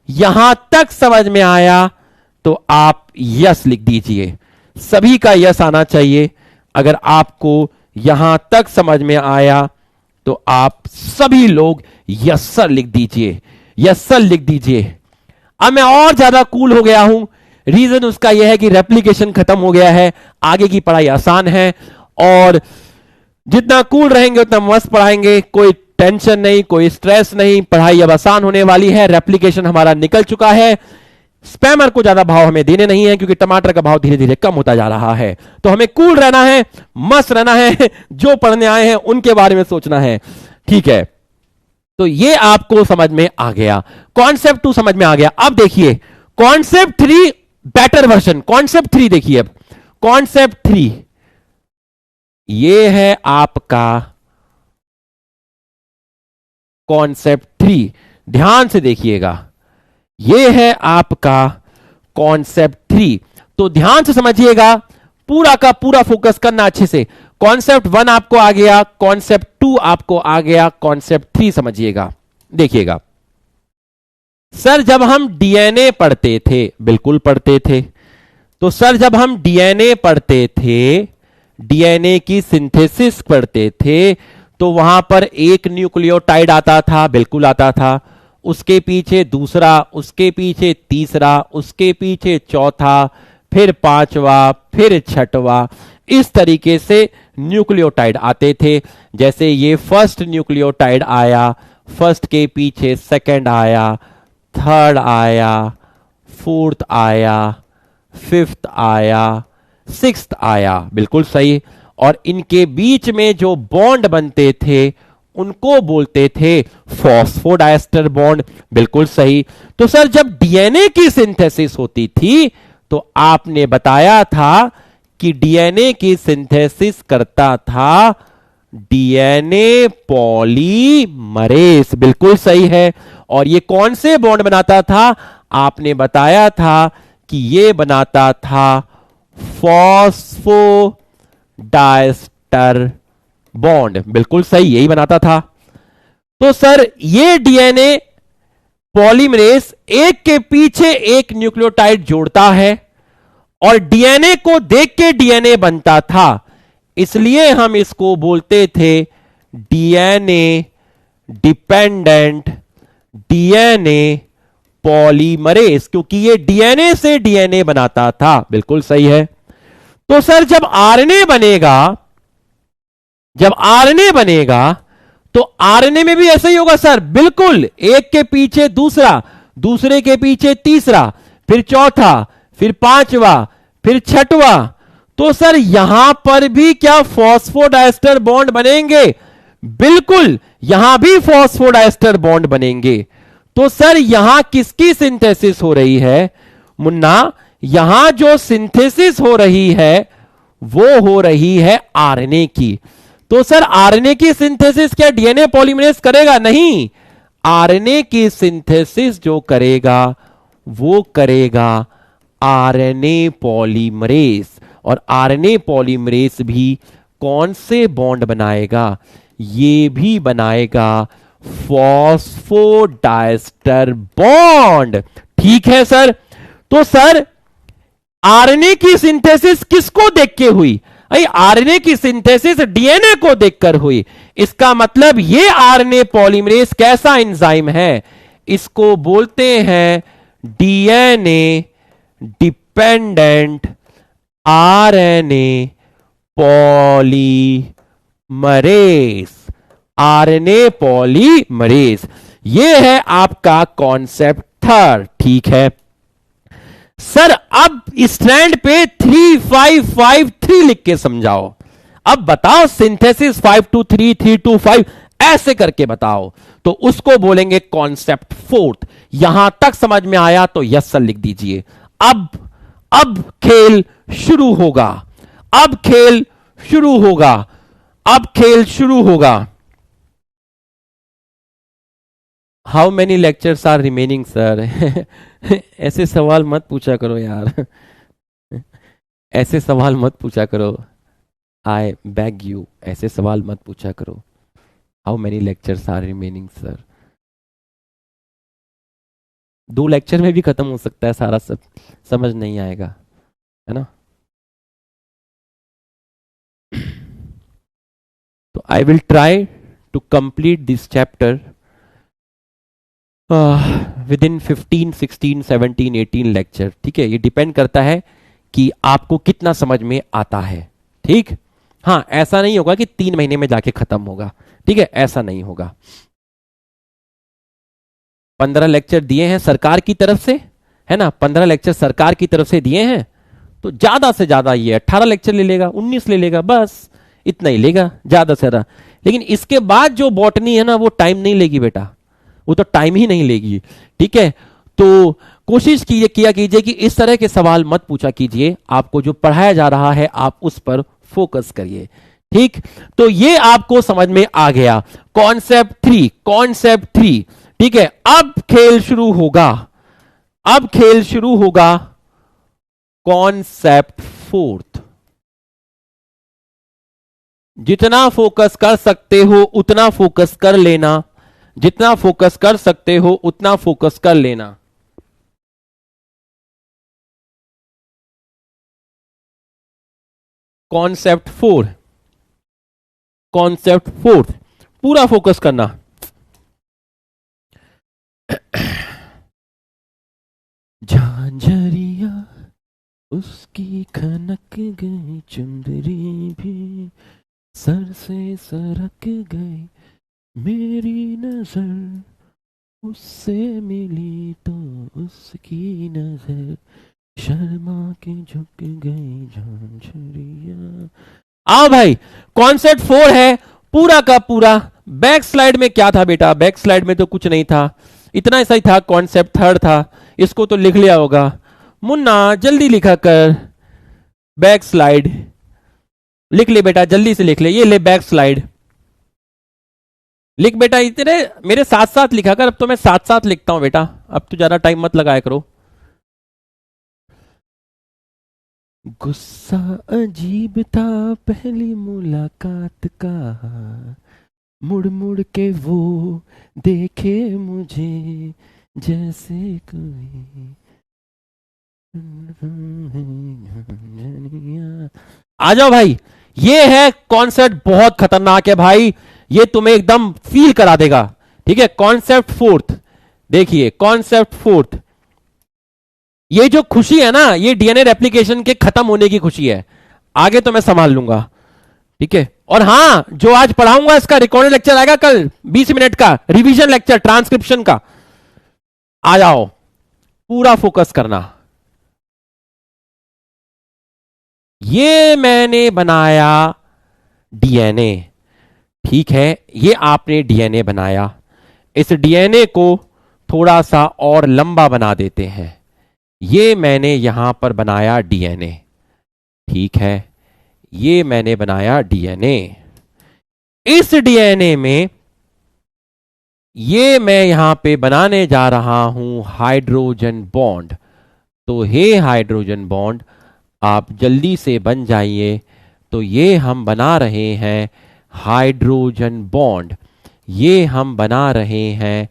यहां तक समझ में आया तो आप यस लिख दीजिए। सभी का यस आना चाहिए। अगर आपको यहां तक समझ में आया तो आप सभी लोग यस सर लिख दीजिए, यस सर लिख दीजिए। अब मैं और ज्यादा कूल हो गया हूं। रीजन उसका यह है कि रेप्लिकेशन खत्म हो गया है, आगे की पढ़ाई आसान है और जितना कूल रहेंगे उतना मस्त पढ़ाएंगे। कोई टेंशन नहीं, कोई स्ट्रेस नहीं, पढ़ाई अब आसान होने वाली है। रेप्लिकेशन हमारा निकल चुका है। स्पैमर को ज्यादा भाव हमें देने नहीं है क्योंकि टमाटर का भाव धीरे धीरे कम होता जा रहा है। तो हमें कूल रहना है, मस्त रहना है, जो पढ़ने आए हैं उनके बारे में सोचना है। ठीक है, तो ये आपको समझ में आ गया, कॉन्सेप्ट 2 समझ में आ गया। अब देखिए कॉन्सेप्ट 3 बेटर वर्जन, कॉन्सेप्ट 3 देखिए। अब कॉन्सेप्ट 3 ये है आपका कॉन्सेप्ट 3, ध्यान से देखिएगा, ये है आपका कॉन्सेप्ट 3। तो ध्यान से समझिएगा, पूरा का पूरा फोकस करना अच्छे से। कॉन्सेप्ट 1 आपको आ गया, कॉन्सेप्ट 2 आपको आ गया, कॉन्सेप्ट 3 समझिएगा। देखिएगा सर, जब हम डीएनए पढ़ते थे, बिल्कुल पढ़ते थे, तो सर जब हम डीएनए पढ़ते थे, डीएनए की सिंथेसिस पढ़ते थे, तो वहां पर एक न्यूक्लियोटाइड आता था, बिल्कुल आता था, उसके पीछे दूसरा, उसके पीछे तीसरा, उसके पीछे चौथा, फिर पांचवा, फिर छठवा, इस तरीके से न्यूक्लियोटाइड आते थे। जैसे ये फर्स्ट न्यूक्लियोटाइड आया, फर्स्ट के पीछे सेकंड आया, थर्ड आया, फोर्थ आया, फिफ्थ आया, सिक्स्थ आया, बिल्कुल सही। और इनके बीच में जो बॉन्ड बनते थे उनको बोलते थे फॉस्फोडाइस्टर बॉन्ड, बिल्कुल सही। तो सर जब डीएनए की सिंथेसिस होती थी तो आपने बताया था कि डीएनए की सिंथेसिस करता था डीएनए पॉलीमरेज, बिल्कुल सही है। और ये कौन से बॉन्ड बनाता था? आपने बताया था कि ये बनाता था फॉस्फोडाइस्टर बॉन्ड, बिल्कुल सही, यही बनाता था। तो सर ये डीएनए पॉलीमरेज एक के पीछे एक न्यूक्लियोटाइड जोड़ता है और डीएनए को देख के डीएनए बनता था, इसलिए हम इसको बोलते थे डीएनए डिपेंडेंट डीएनए पॉलीमरेज, क्योंकि ये डीएनए से डीएनए बनाता था, बिल्कुल सही है। तो सर जब आरएनए बनेगा, जब आरएनए बनेगा तो आरएनए में भी ऐसा ही होगा सर, बिल्कुल, एक के पीछे दूसरा, दूसरे के पीछे तीसरा, फिर चौथा, फिर पांचवा, फिर छठवा। तो सर यहां पर भी क्या फॉस्फोडाइस्टर बॉन्ड बनेंगे? बिल्कुल, यहां भी फॉस्फोडाइस्टर बॉन्ड बनेंगे। तो सर यहां किसकी सिंथेसिस हो रही है मुन्ना? यहां जो सिंथेसिस हो रही है वो हो रही है आरएनए की। तो सर आरएनए की सिंथेसिस क्या डीएनए पॉलीमरेज करेगा? नहीं, आरएनए की सिंथेसिस जो करेगा वो करेगा आरएनए पॉलीमरेज। और आरएनए पॉलीमरेज भी कौन से बॉन्ड बनाएगा? ये भी बनाएगा फॉस्फोडाइस्टर बॉन्ड, ठीक है सर। तो सर आरएनए की सिंथेसिस किसको देख के हुई? आरएनए की सिंथेसिस डीएनए को देखकर हुई। इसका मतलब ये आरएनए पॉलीमरेज कैसा एंजाइम है? इसको बोलते हैं DNA dependent RNA polymerase, RNA polymerase. ये है आपका कॉन्सेप्ट 3, ठीक है सर। अब स्ट्रैंड पे 3 5 5 3 लिख के समझाओ। अब बताओ सिंथेसिस 5 to 3 3 to 5 ऐसे करके बताओ, तो उसको बोलेंगे कॉन्सेप्ट 4। यहां तक समझ में आया तो यस सर लिख दीजिए। अब खेल शुरू होगा, अब खेल शुरू होगा, अब खेल शुरू होगा। How many lectures are remaining sir? ऐसे सवाल मत पूछा करो यार, ऐसे सवाल मत पूछा करो, आई बेग यू, ऐसे सवाल मत पूछा करो। How many lectures are remaining sir? 2 lecture में भी खत्म हो सकता है सारा, सब समझ नहीं आएगा, है ना। तो I will try to complete this chapter within 15 16 17 18 lecture, ठीक है। ये डिपेंड करता है कि आपको कितना समझ में आता है, ठीक। हाँ, ऐसा नहीं होगा कि 3 महीने में जाके खत्म होगा, ठीक है, ऐसा नहीं होगा। 15 लेक्चर दिए हैं सरकार की तरफ से, है ना, 15 लेक्चर सरकार की तरफ से दिए हैं, तो ज्यादा से ज्यादा ये 18 लेक्चर ले लेगा, 19 ले लेगा, बस इतना ही लेगा, ज्यादा से ज्यादा। लेकिन इसके बाद जो बॉटनी है ना वो टाइम नहीं लेगी बेटा, वो तो टाइम ही नहीं लेगी। ठीक है, तो कोशिश किया कीजिए कि इस तरह के सवाल मत पूछा कीजिए, आपको जो पढ़ाया जा रहा है आप उस पर फोकस करिए। ठीक, तो ये आपको समझ में आ गया कॉन्सेप्ट 3, कॉन्सेप्ट 3। ठीक है, अब खेल शुरू होगा, अब खेल शुरू होगा कॉन्सेप्ट 4। जितना फोकस कर सकते हो उतना फोकस कर लेना, जितना फोकस कर सकते हो उतना फोकस कर लेना। कॉन्सेप्ट 4, कॉन्सेप्ट 4 पूरा फोकस करना। झांझरिया उसकी खनक गई, चुंदरी भी सर से सरक गई, मेरी नजर उससे मिली तो उसकी नजर शर्मा के झुक गई झांझरिया। आओ भाई, कॉन्सेप्ट 4 है पूरा का पूरा। बैक स्लाइड में क्या था बेटा? बैक स्लाइड में तो कुछ नहीं था, इतना ऐसा ही था, कॉन्सेप्ट 3 था, इसको तो लिख लिया होगा। मुन्ना जल्दी लिखा कर, बैक स्लाइड लिख ले बेटा, जल्दी से लिख ले, ये ले बैक स्लाइड लिख बेटा, इतने मेरे साथ साथ लिखा कर, अब तो मैं साथ साथ लिखता हूं बेटा, अब तो ज्यादा टाइम मत लगाया करो। गुस्सा अजीब था पहली मुलाकात का, मुड़ मुड़ के वो देखे मुझे जैसे कोई। आ जाओ भाई, ये है कॉन्सेप्ट, बहुत खतरनाक है भाई, ये तुम्हें एकदम फील करा देगा। ठीक है, कॉन्सेप्ट 4, देखिए कॉन्सेप्ट 4, ये जो खुशी है ना, ये डीएनए रेप्लिकेशन के खत्म होने की खुशी है, आगे तो मैं संभाल लूंगा। ठीक है, और हां, जो आज पढ़ाऊंगा इसका रिकॉर्डेड लेक्चर आएगा कल 20 मिनट का, रिवीजन लेक्चर ट्रांसक्रिप्शन का। आ जाओ, पूरा फोकस करना। ये मैंने बनाया डीएनए, ठीक है, ये आपने डीएनए बनाया, इस डीएनए को थोड़ा सा और लंबा बना देते हैं। ये मैंने यहां पर बनाया डीएनए, ठीक है, ये मैंने बनाया डीएनए। इस डीएनए में ये मैं यहां पे बनाने जा रहा हूं हाइड्रोजन बॉन्ड। तो हे हाइड्रोजन बॉन्ड आप जल्दी से बन जाइए। तो ये हम बना रहे हैं हाइड्रोजन बॉन्ड, ये हम बना रहे हैं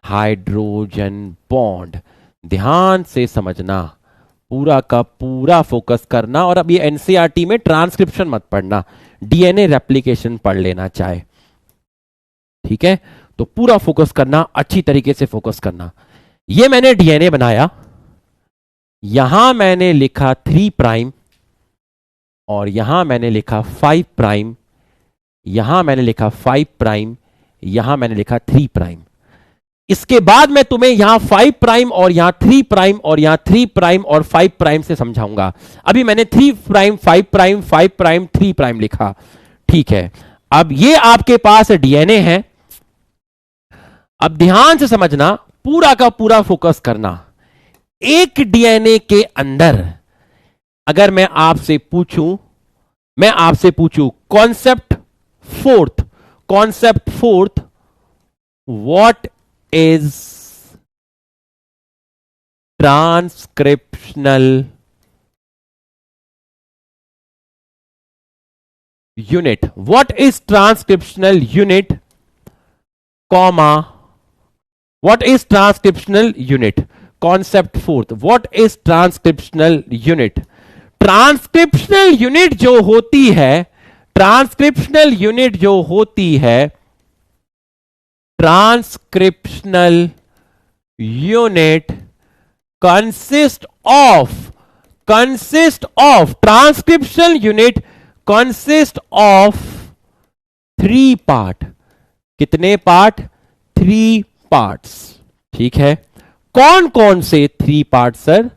हाइड्रोजन बॉन्ड। ध्यान से समझना, पूरा का पूरा फोकस करना। और अब ये एनसीईआरटी में ट्रांसक्रिप्शन मत पढ़ना, डीएनए रेप्लिकेशन पढ़ लेना चाहे। ठीक है, तो पूरा फोकस करना, अच्छी तरीके से फोकस करना। ये मैंने डीएनए बनाया, यहां मैंने लिखा 3 प्राइम और यहां मैंने लिखा 5 प्राइम, यहां मैंने लिखा 5 प्राइम, यहां मैंने लिखा 3 प्राइम। इसके बाद मैं तुम्हें यहां 5 प्राइम और यहां 3 प्राइम और यहां 3 प्राइम और 5 प्राइम से समझाऊंगा। अभी मैंने 3 प्राइम 5 प्राइम 5 प्राइम 3 प्राइम लिखा। ठीक है, अब ये आपके पास डीएनए है। अब ध्यान से समझना, पूरा का पूरा फोकस करना। एक डीएनए के अंदर अगर मैं आपसे पूछूं concept 4, what is transcriptional unit, what is transcriptional unit, comma, what is transcriptional unit. Concept 4, what is transcriptional unit. Transcriptional unit जो होती है, ट्रांसक्रिप्शनल यूनिट जो होती है, transcriptional unit consist of transcriptional unit consist of 3 part. कितने part? 3 parts. ठीक है, कौन कौन से 3 पार्ट सर?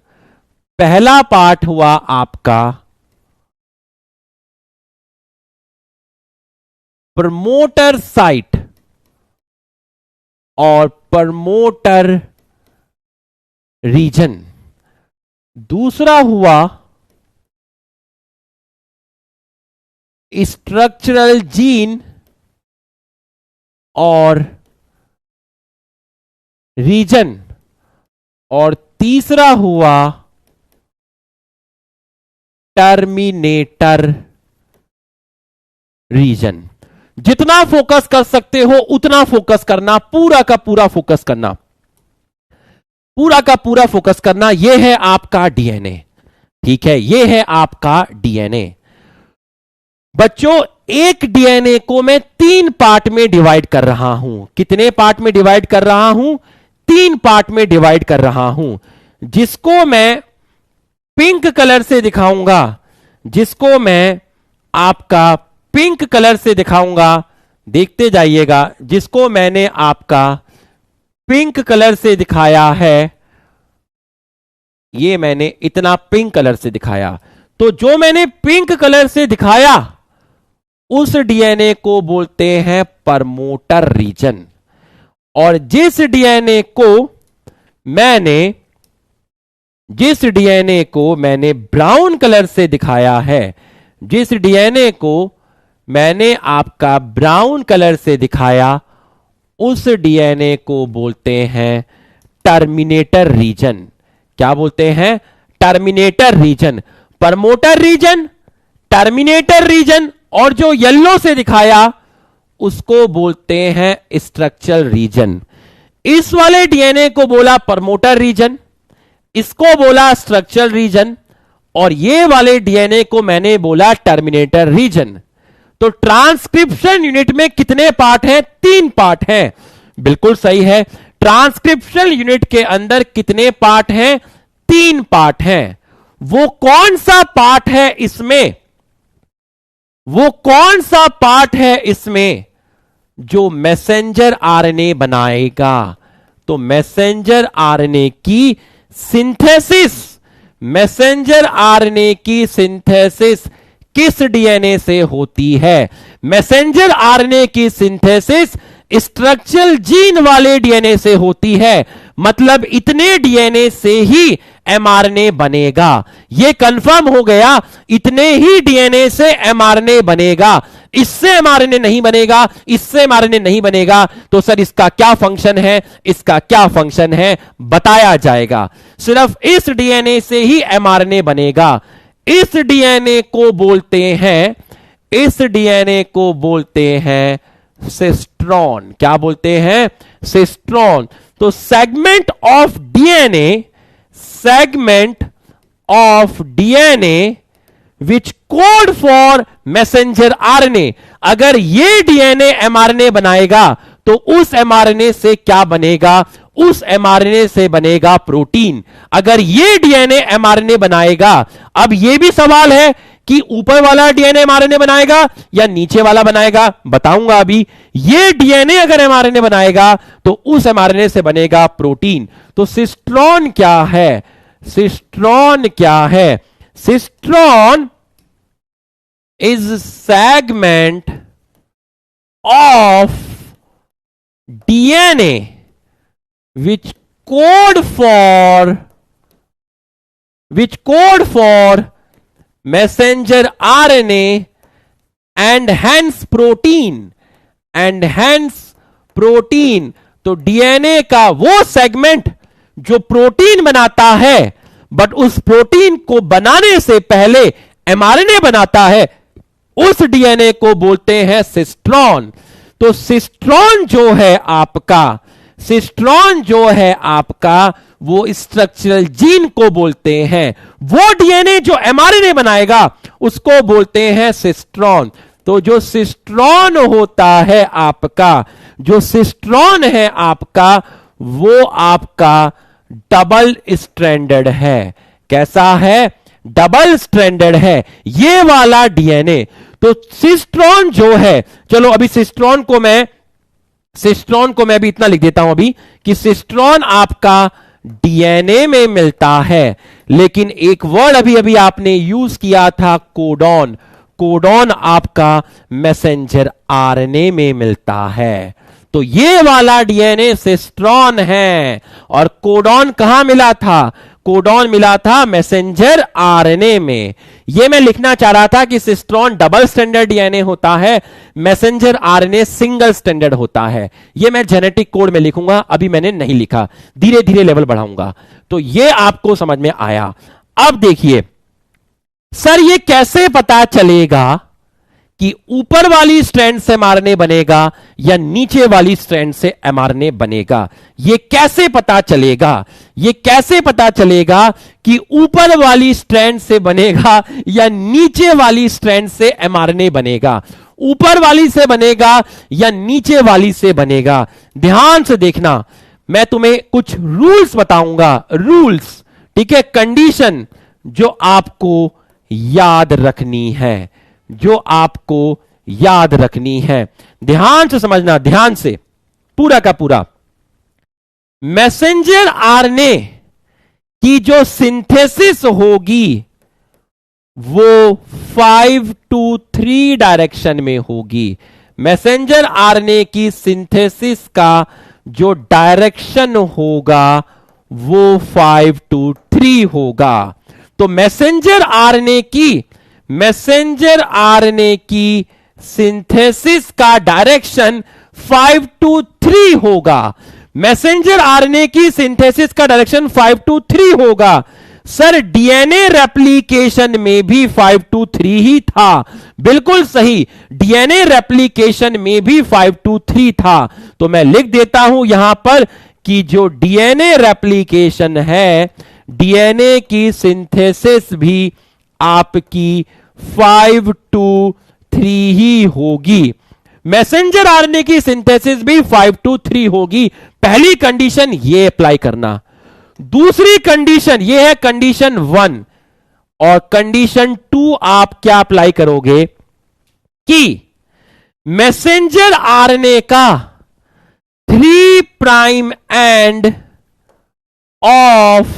पहला पार्ट हुआ आपका प्रमोटर साइट और प्रमोटर रीजन। दूसरा हुआ स्ट्रक्चरल जीन और रीजन, और तीसरा हुआ टर्मिनेटर रीजन। जितना फोकस कर सकते हो उतना फोकस करना, पूरा का पूरा फोकस करना, पूरा का पूरा फोकस करना। यह है आपका डीएनए, ठीक है, यह है आपका डीएनए। बच्चों, एक डीएनए को मैं 3 पार्ट में डिवाइड कर रहा हूं। कितने पार्ट में डिवाइड कर रहा हूं? 3 पार्ट में डिवाइड कर रहा हूं, जिसको मैं पिंक कलर से दिखाऊंगा, जिसको मैं आपका पिंक कलर से दिखाऊंगा। देखते जाइएगा, जिसको मैंने आपका पिंक कलर से दिखाया है, ये मैंने इतना पिंक कलर से दिखाया। तो जो मैंने पिंक कलर से दिखाया उस डीएनए को बोलते हैं प्रमोटर रीजन, और जिस डीएनए को मैंने ब्राउन कलर से दिखाया है, जिस डीएनए को मैंने आपका ब्राउन कलर से दिखाया, उस डीएनए को बोलते हैं टर्मिनेटर रीजन। क्या बोलते हैं? Terminator region. Promoter region, terminator region, और जो येलो से दिखाया उसको बोलते हैं स्ट्रक्चरल रीजन। इस वाले डीएनए को बोला प्रमोटर रीजन, इसको बोला स्ट्रक्चरल रीजन, और ये वाले डीएनए को मैंने बोला टर्मिनेटर रीजन। तो ट्रांसक्रिप्शन यूनिट में कितने पार्ट हैं? 3 पार्ट हैं। बिल्कुल सही है, ट्रांसक्रिप्शन यूनिट के अंदर कितने पार्ट हैं? 3 पार्ट हैं। वो कौन सा पार्ट है इसमें? वो कौन सा पार्ट है इसमें जो मैसेंजर आरएनए बनाएगा? तो मैसेंजर आरएनए की सिंथेसिस, मैसेंजर आरएनए की सिंथेसिस किस डीएनए से होती है? मैसेंजर आरएनए की सिंथेसिस स्ट्रक्चरल जीन वाले डीएनए से होती है। मतलब इतने डीएनए से ही एमआरएनए बनेगा। यह कंफर्म हो गया, इतने ही डीएनए से एमआरएनए बनेगा। इससे एमआरएनए नहीं बनेगा, इससे एमआरएनए नहीं बनेगा। तो सर इसका क्या फंक्शन है? इसका क्या फंक्शन है बताया जाएगा। सिर्फ इस डीएनए से ही एमआरएनए बनेगा। इस डीएनए को बोलते हैं, इस डीएनए को बोलते हैं सिस्ट्रॉन। क्या बोलते हैं? सिस्ट्रॉन। तो segment of DNA, segment of DNA which code for messenger RNA. अगर ये डीएनए एमआरएनए बनाएगा तो उस एमआरएनए से क्या बनेगा? उस एमआरएनए से बनेगा प्रोटीन। अगर ये डीएनए एमआरएनए बनाएगा, अब ये भी सवाल है कि ऊपर वाला डीएनए एमआरएनए बनाएगा या नीचे वाला बनाएगा, बताऊंगा अभी। ये डीएनए अगर एमआरएनए बनाएगा तो उस एमआरएनए से बनेगा प्रोटीन। तो सिस्ट्रॉन क्या है? सिस्ट्रॉन क्या है? Cistron is segment of DNA which code for messenger RNA and hence protein। तो डीएनए का वो सेगमेंट जो प्रोटीन बनाता है, बट उस प्रोटीन को बनाने से पहले एमआरएनए बनाता है, उस डीएनए को बोलते हैं सिस्ट्रॉन। तो सिस्ट्रॉन जो है आपका, सिस्ट्रॉन जो है आपका, वो स्ट्रक्चरल जीन को बोलते हैं। वो डीएनए जो एमआरएनए बनाएगा उसको बोलते हैं सिस्ट्रॉन। तो जो सिस्ट्रॉन होता है आपका, जो सिस्ट्रॉन है आपका, वो आपका डबल स्ट्रैंडेड है। कैसा है? डबल स्ट्रैंडेड है ये वाला डीएनए। तो सिस्ट्रॉन जो है, चलो अभी सिस्ट्रॉन को मैं अभी इतना लिख देता हूं अभी कि सिस्ट्रॉन आपका डीएनए में मिलता है, लेकिन एक वर्ड अभी अभी आपने यूज किया था कोडॉन। कोडॉन आपका मैसेंजर आरएनए में मिलता है। तो ये वाला डीएनए सिस्ट्रॉन है और कोडॉन कहां मिला था? कोडॉन मिला था मैसेंजर आरएनए में। ये मैं लिखना चाह रहा था कि सिस्ट्रॉन डबल स्टैंडर्ड डीएनए होता है, मैसेंजर आरएनए सिंगल स्टैंडर्ड होता है। ये मैं जेनेटिक कोड में लिखूंगा, अभी मैंने नहीं लिखा, धीरे धीरे लेवल बढ़ाऊंगा। तो ये आपको समझ में आया। अब देखिए सर, ये कैसे पता चलेगा कि ऊपर वाली स्ट्रैंड से एमआरएनए बनेगा या नीचे वाली स्ट्रैंड से एमआरएनए बनेगा? ये कैसे पता चलेगा? ये कैसे पता चलेगा कि ऊपर वाली स्ट्रैंड से बनेगा या नीचे वाली स्ट्रैंड से एमआरएनए बनेगा? ऊपर वाली से बनेगा या नीचे वाली से बनेगा? ध्यान से देखना, मैं तुम्हें कुछ रूल्स बताऊंगा, रूल्स, ठीक है, कंडीशन जो आपको याद रखनी है, जो आपको याद रखनी है। ध्यान से समझना, ध्यान से, पूरा का पूरा। मैसेंजर आरएनए की जो सिंथेसिस होगी वो 5 to 3 डायरेक्शन में होगी। मैसेंजर आरएनए की सिंथेसिस का जो डायरेक्शन होगा वो 5 to 3 होगा। तो मैसेंजर आरएनए की सिंथेसिस का डायरेक्शन 5 to 3 होगा। मैसेंजर आरएनए की सिंथेसिस का डायरेक्शन 5 to 3 होगा। सर डीएनए रेप्लिकेशन में भी 5 to 3 ही था। बिल्कुल सही, डीएनए रेप्लिकेशन में भी 5 to 3 था। तो मैं लिख देता हूं यहां पर कि जो डीएनए रेप्लिकेशन है, डीएनए की सिंथेसिस भी आपकी 5 to 3 ही होगी। मैसेंजर आरएनए की सिंथेसिस भी 5 to 3 होगी। पहली कंडीशन ये अप्लाई करना। दूसरी कंडीशन ये है कंडीशन 1, और कंडीशन 2 आप क्या अप्लाई करोगे कि मैसेंजर आरएनए का 3 prime end of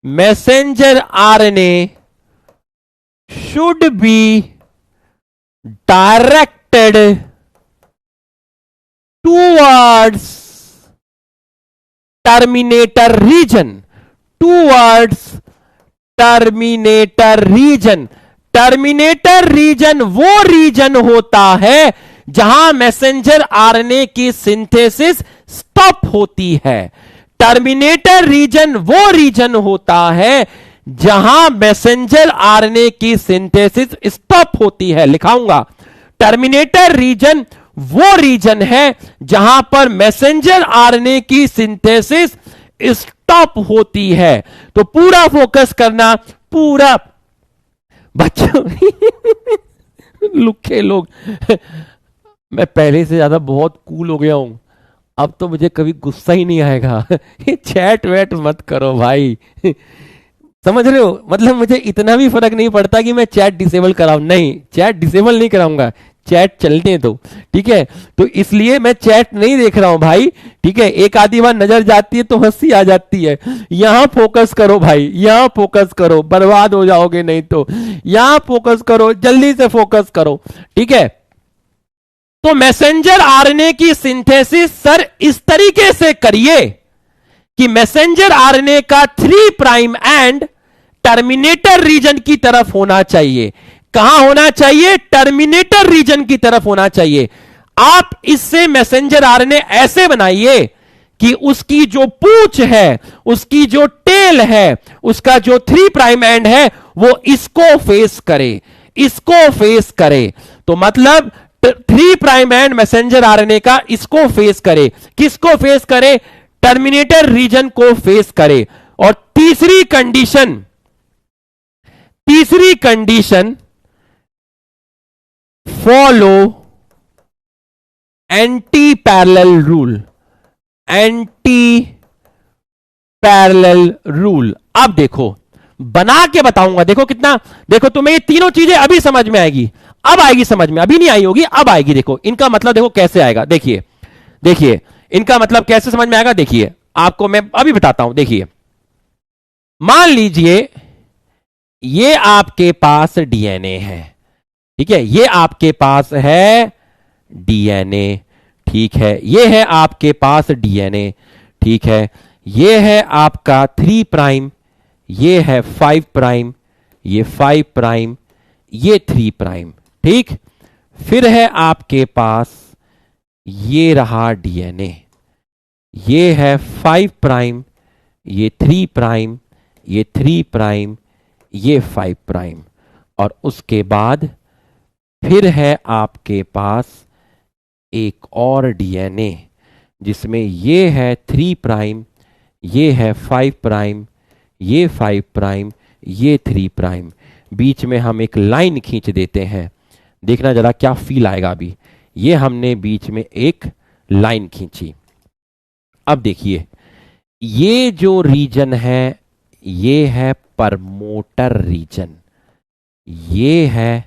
messenger RNA should be directed towards terminator region, towards terminator region। Terminator region वो रीजन होता है जहां मैसेंजर आरएनए की सिंथेसिस स्टॉप होती है। टर्मिनेटर रीजन वो रीजन होता है जहां मैसेंजर आरएनए की सिंथेसिस स्टॉप होती है। लिखाऊंगा, टर्मिनेटर रीजन वो रीजन है जहां पर मैसेंजर आरएनए की सिंथेसिस स्टॉप होती है। तो पूरा फोकस करना, पूरा बच्चों लुखे लोग मैं पहले से ज्यादा बहुत कूल हो गया हूं, अब तो मुझे कभी गुस्सा ही नहीं आएगा। चैट वैट मत करो भाई, समझ रहे हो? मतलब मुझे इतना भी फर्क नहीं पड़ता कि मैं चैट डिसेबल कराऊं, नहीं, चैट डिसेबल नहीं कराऊंगा, चैट चलने दो, ठीक है? तो इसलिए मैं चैट नहीं देख रहा हूं भाई, ठीक है? एक आधी बार नजर जाती है तो हंसी आ जाती है। यहां फोकस करो भाई, यहां फोकस करो, बर्बाद हो जाओगे नहीं तो। यहां फोकस करो, जल्दी से फोकस करो, ठीक है? तो मैसेंजर आरएनए की सिंथेसिस सर इस तरीके से करिए कि मैसेंजर आरएनए का 3 प्राइम एंड टर्मिनेटर रीजन की तरफ होना चाहिए। कहां होना चाहिए? टर्मिनेटर रीजन की तरफ होना चाहिए। आप इससे मैसेंजर आरएनए ऐसे बनाइए कि उसकी जो पूंछ है, उसकी जो टेल है, उसका जो 3 प्राइम एंड है वो इसको फेस करे, इसको फेस करे। तो मतलब 3 प्राइम एंड मैसेंजर आरएनए का इसको फेस करे। किसको फेस करे? टर्मिनेटर रीजन को फेस करे। और तीसरी condition follow anti parallel rule, anti parallel rule. अब देखो, बना के बताऊंगा, देखो कितना, देखो तुम्हें ये तीनों चीजें अभी समझ में आएगी, अब आएगी समझ में, अभी नहीं आई होगी, अब आएगी। देखो इनका मतलब देखो कैसे आएगा, देखिए देखिए इनका मतलब कैसे समझ में आएगा। देखिए आपको मैं अभी बताता हूं। देखिए मान लीजिए ये आपके पास डीएनए है, ठीक है, ये आपके पास है डीएनए। ठीक है, ये है आपके पास डीएनए। ठीक है, ये है आपका 3 प्राइम, ये है 5 प्राइम, ये 5 प्राइम, ये 3 प्राइम। ठीक, फिर है आपके पास ये रहा डीएनए, ये है 5 प्राइम, ये 3 प्राइम, ये 3 प्राइम, ये 5 प्राइम, और उसके बाद फिर है आपके पास एक और डीएनए जिसमें ये है 3 प्राइम, ये है 5 प्राइम, ये 5 प्राइम, ये 3 प्राइम। बीच में हम एक लाइन खींच देते हैं, देखना जरा क्या फील आएगा। अभी ये हमने बीच में एक लाइन खींची। अब देखिए, ये जो रीजन है ये है प्रमोटर रीजन, ये है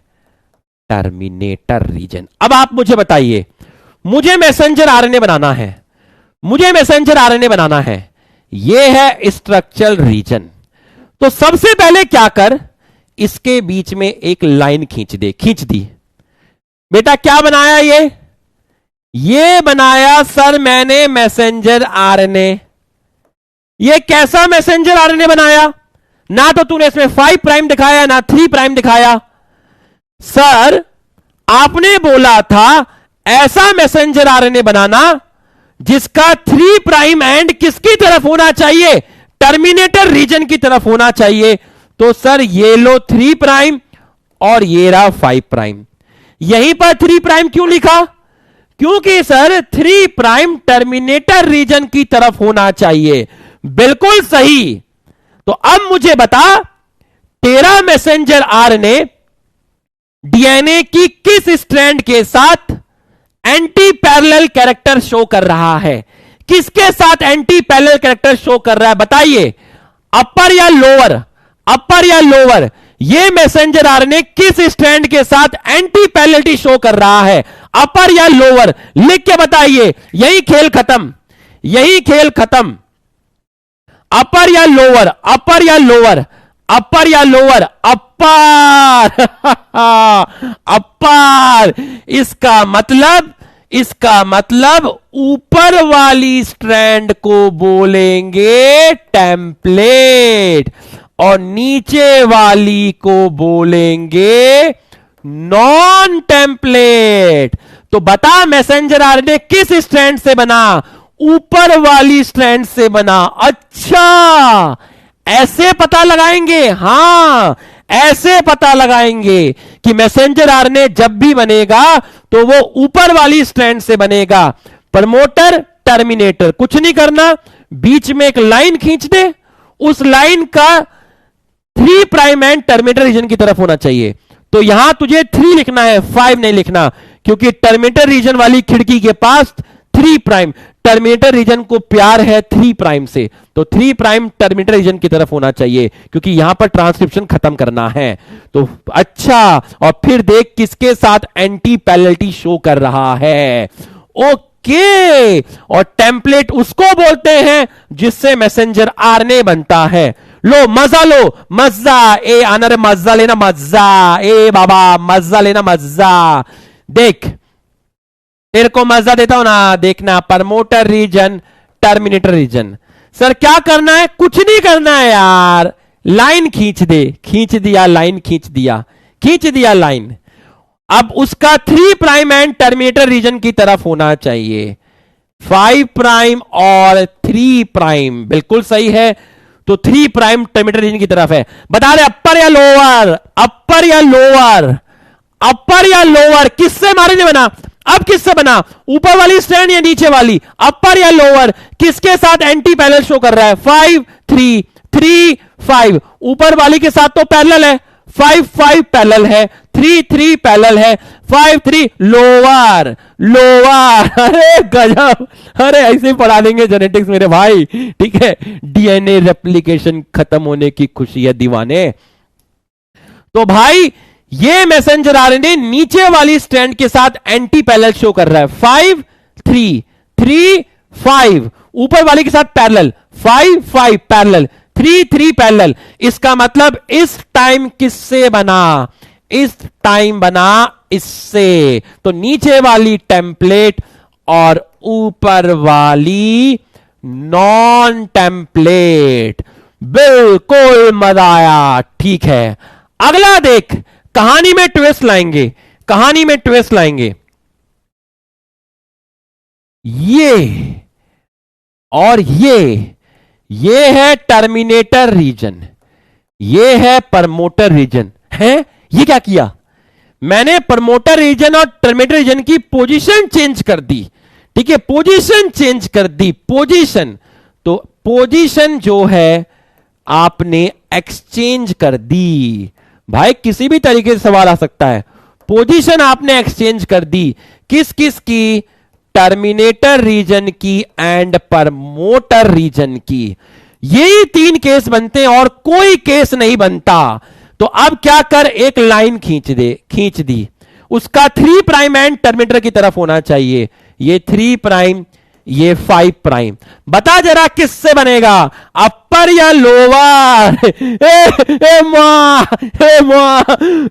टर्मिनेटर रीजन। अब आप मुझे बताइए, मुझे मैसेंजर आरएनए बनाना है, मुझे मैसेंजर आरएनए बनाना है, ये है स्ट्रक्चरल रीजन। तो सबसे पहले क्या कर, इसके बीच में एक लाइन खींच दे। खींच दी बेटा, क्या बनाया ये बनाया सर मैंने मैसेंजर आरएनए। ये कैसा मैसेंजर आरएनए बनाया? ना तो तूने इसमें 5 प्राइम दिखाया, ना 3 प्राइम दिखाया। सर आपने बोला था ऐसा मैसेंजर आरएनए बनाना जिसका 3 प्राइम एंड किसकी तरफ होना चाहिए? टर्मिनेटर रीजन की तरफ होना चाहिए। तो सर ये लो 3 प्राइम और ये रहा 5 प्राइम। यहीं पर 3 प्राइम क्यों लिखा? क्योंकि सर 3 प्राइम टर्मिनेटर रीजन की तरफ होना चाहिए। बिल्कुल सही। तो अब मुझे बता, तेरा मैसेंजर आरएनए डीएनए की किस स्ट्रैंड के साथ एंटी पैरेलल कैरेक्टर शो कर रहा है? किसके साथ एंटी पैरेलल कैरेक्टर शो कर रहा है? बताइए, अपर या लोअर? अपर या लोअर? ये मैसेंजर आरएनए किस स्ट्रैंड के साथ एंटी पैरेललिटी शो कर रहा है? अपर या लोअर? लिख के बताइए। यही खेल खत्म, यही खेल खत्म। अपर या लोअर? अपर या लोअर? अपर या लोअर? अपर। अपर। इसका मतलब ऊपर वाली स्ट्रैंड को बोलेंगे टेम्पलेट और नीचे वाली को बोलेंगे नॉन टेम्पलेट। तो बता, मैसेंजर आरएनए किस स्ट्रैंड से बना? ऊपर वाली स्ट्रैंड से बना। अच्छा, ऐसे पता लगाएंगे? हां, ऐसे पता लगाएंगे कि मैसेंजर आरएनए जब भी बनेगा तो वो ऊपर वाली स्ट्रैंड से बनेगा। प्रमोटर, टर्मिनेटर, कुछ नहीं करना, बीच में एक लाइन खींच दे। उस लाइन का 3 प्राइम एंड टर्मिनेटर रीजन की तरफ होना चाहिए। तो यहां तुझे 3 लिखना है, 5 नहीं लिखना, क्योंकि टर्मिनेटर रीजन वाली खिड़की के पास 3 प्राइम, टर्मिनेटर रीजन को प्यार है 3 प्राइम से, तो 3 प्राइम टर्मिनेटर रीजन की तरफ होना चाहिए, क्योंकि यहां पर ट्रांसक्रिप्शन खत्म करना है। तो अच्छा, और फिर देख किसके साथ एंटी पैरेललिटी शो कर रहा है। ओके, और टेम्पलेट उसको बोलते हैं जिससे मैसेंजर आरएनए बनता है। लो मजा लो, मजा। ए आना रे, मजा लेना, मजा। ए बाबा, मजा लेना, मजा। देख, तेरे को मजा देता हूं ना, देखना। Promoter region, terminator region. Sir क्या करना है? कुछ नहीं करना है यार, लाइन खींच दे। खींच दिया, लाइन खींच दिया, खींच दिया लाइन। अब उसका 3 प्राइम एंड टर्मिनेटर रीजन की तरफ होना चाहिए। 5 प्राइम और 3 प्राइम, बिल्कुल सही है। तो 3 प्राइम टर्मिनेटर रीजन की तरफ है। बता रहे अपर या लोअर? अपर या लोअर? अपर या लोअर? किससे मारे नहीं बना? अब किससे बना? ऊपर वाली स्ट्रैंड या नीचे वाली? अपर या लोअर? किसके साथ एंटी पैरेलल शो कर रहा है? 5 3 3 5। ऊपर वाली के साथ तो पैरेलल है, 5 5 पैरेलल है, 3 3 पैरेलल है, 5 3 लोअर। लोअर, अरे गजब। अरे ऐसे ही पढ़ा देंगे जेनेटिक्स मेरे भाई, ठीक है। डीएनए रेप्लिकेशन खत्म होने की खुशी है दीवाने। तो भाई ये मैसेंजर आरएनए नीचे वाली स्ट्रैंड के साथ एंटी पैरेलल शो कर रहा है। 5 3 3 5। ऊपर वाली के साथ पैरेलल, 5 5 पैरेलल, 3 3 पैरेलल। इसका मतलब इस टाइम किससे बना? इस टाइम बना इससे। तो नीचे वाली टेम्पलेट और ऊपर वाली नॉन टेम्पलेट। बिल्कुल मजा आया। ठीक है, अगला देख, कहानी में ट्विस्ट लाएंगे, कहानी में ट्विस्ट लाएंगे। ये और ये है टर्मिनेटर रीजन, ये है प्रमोटर रीजन। है ये क्या किया मैंने, प्रमोटर रीजन और टर्मिनेटर रीजन की पोजीशन चेंज कर दी। ठीक है, पोजीशन चेंज कर दी, पोजीशन। तो पोजीशन जो है आपने एक्सचेंज कर दी। भाई किसी भी तरीके से सवाल आ सकता है। पोजीशन आपने एक्सचेंज कर दी, किस किस की, टर्मिनेटर रीजन की एंड प्रमोटर रीजन की। यही 3 केस बनते हैं और कोई केस नहीं बनता। तो अब क्या कर, एक लाइन खींच दी, उसका 3 प्राइम एंड टर्मिनेटर की तरफ होना चाहिए। ये 3 प्राइम, ये 5 प्राइम। बता जरा किससे बनेगा, अपर या लोअर? ए मां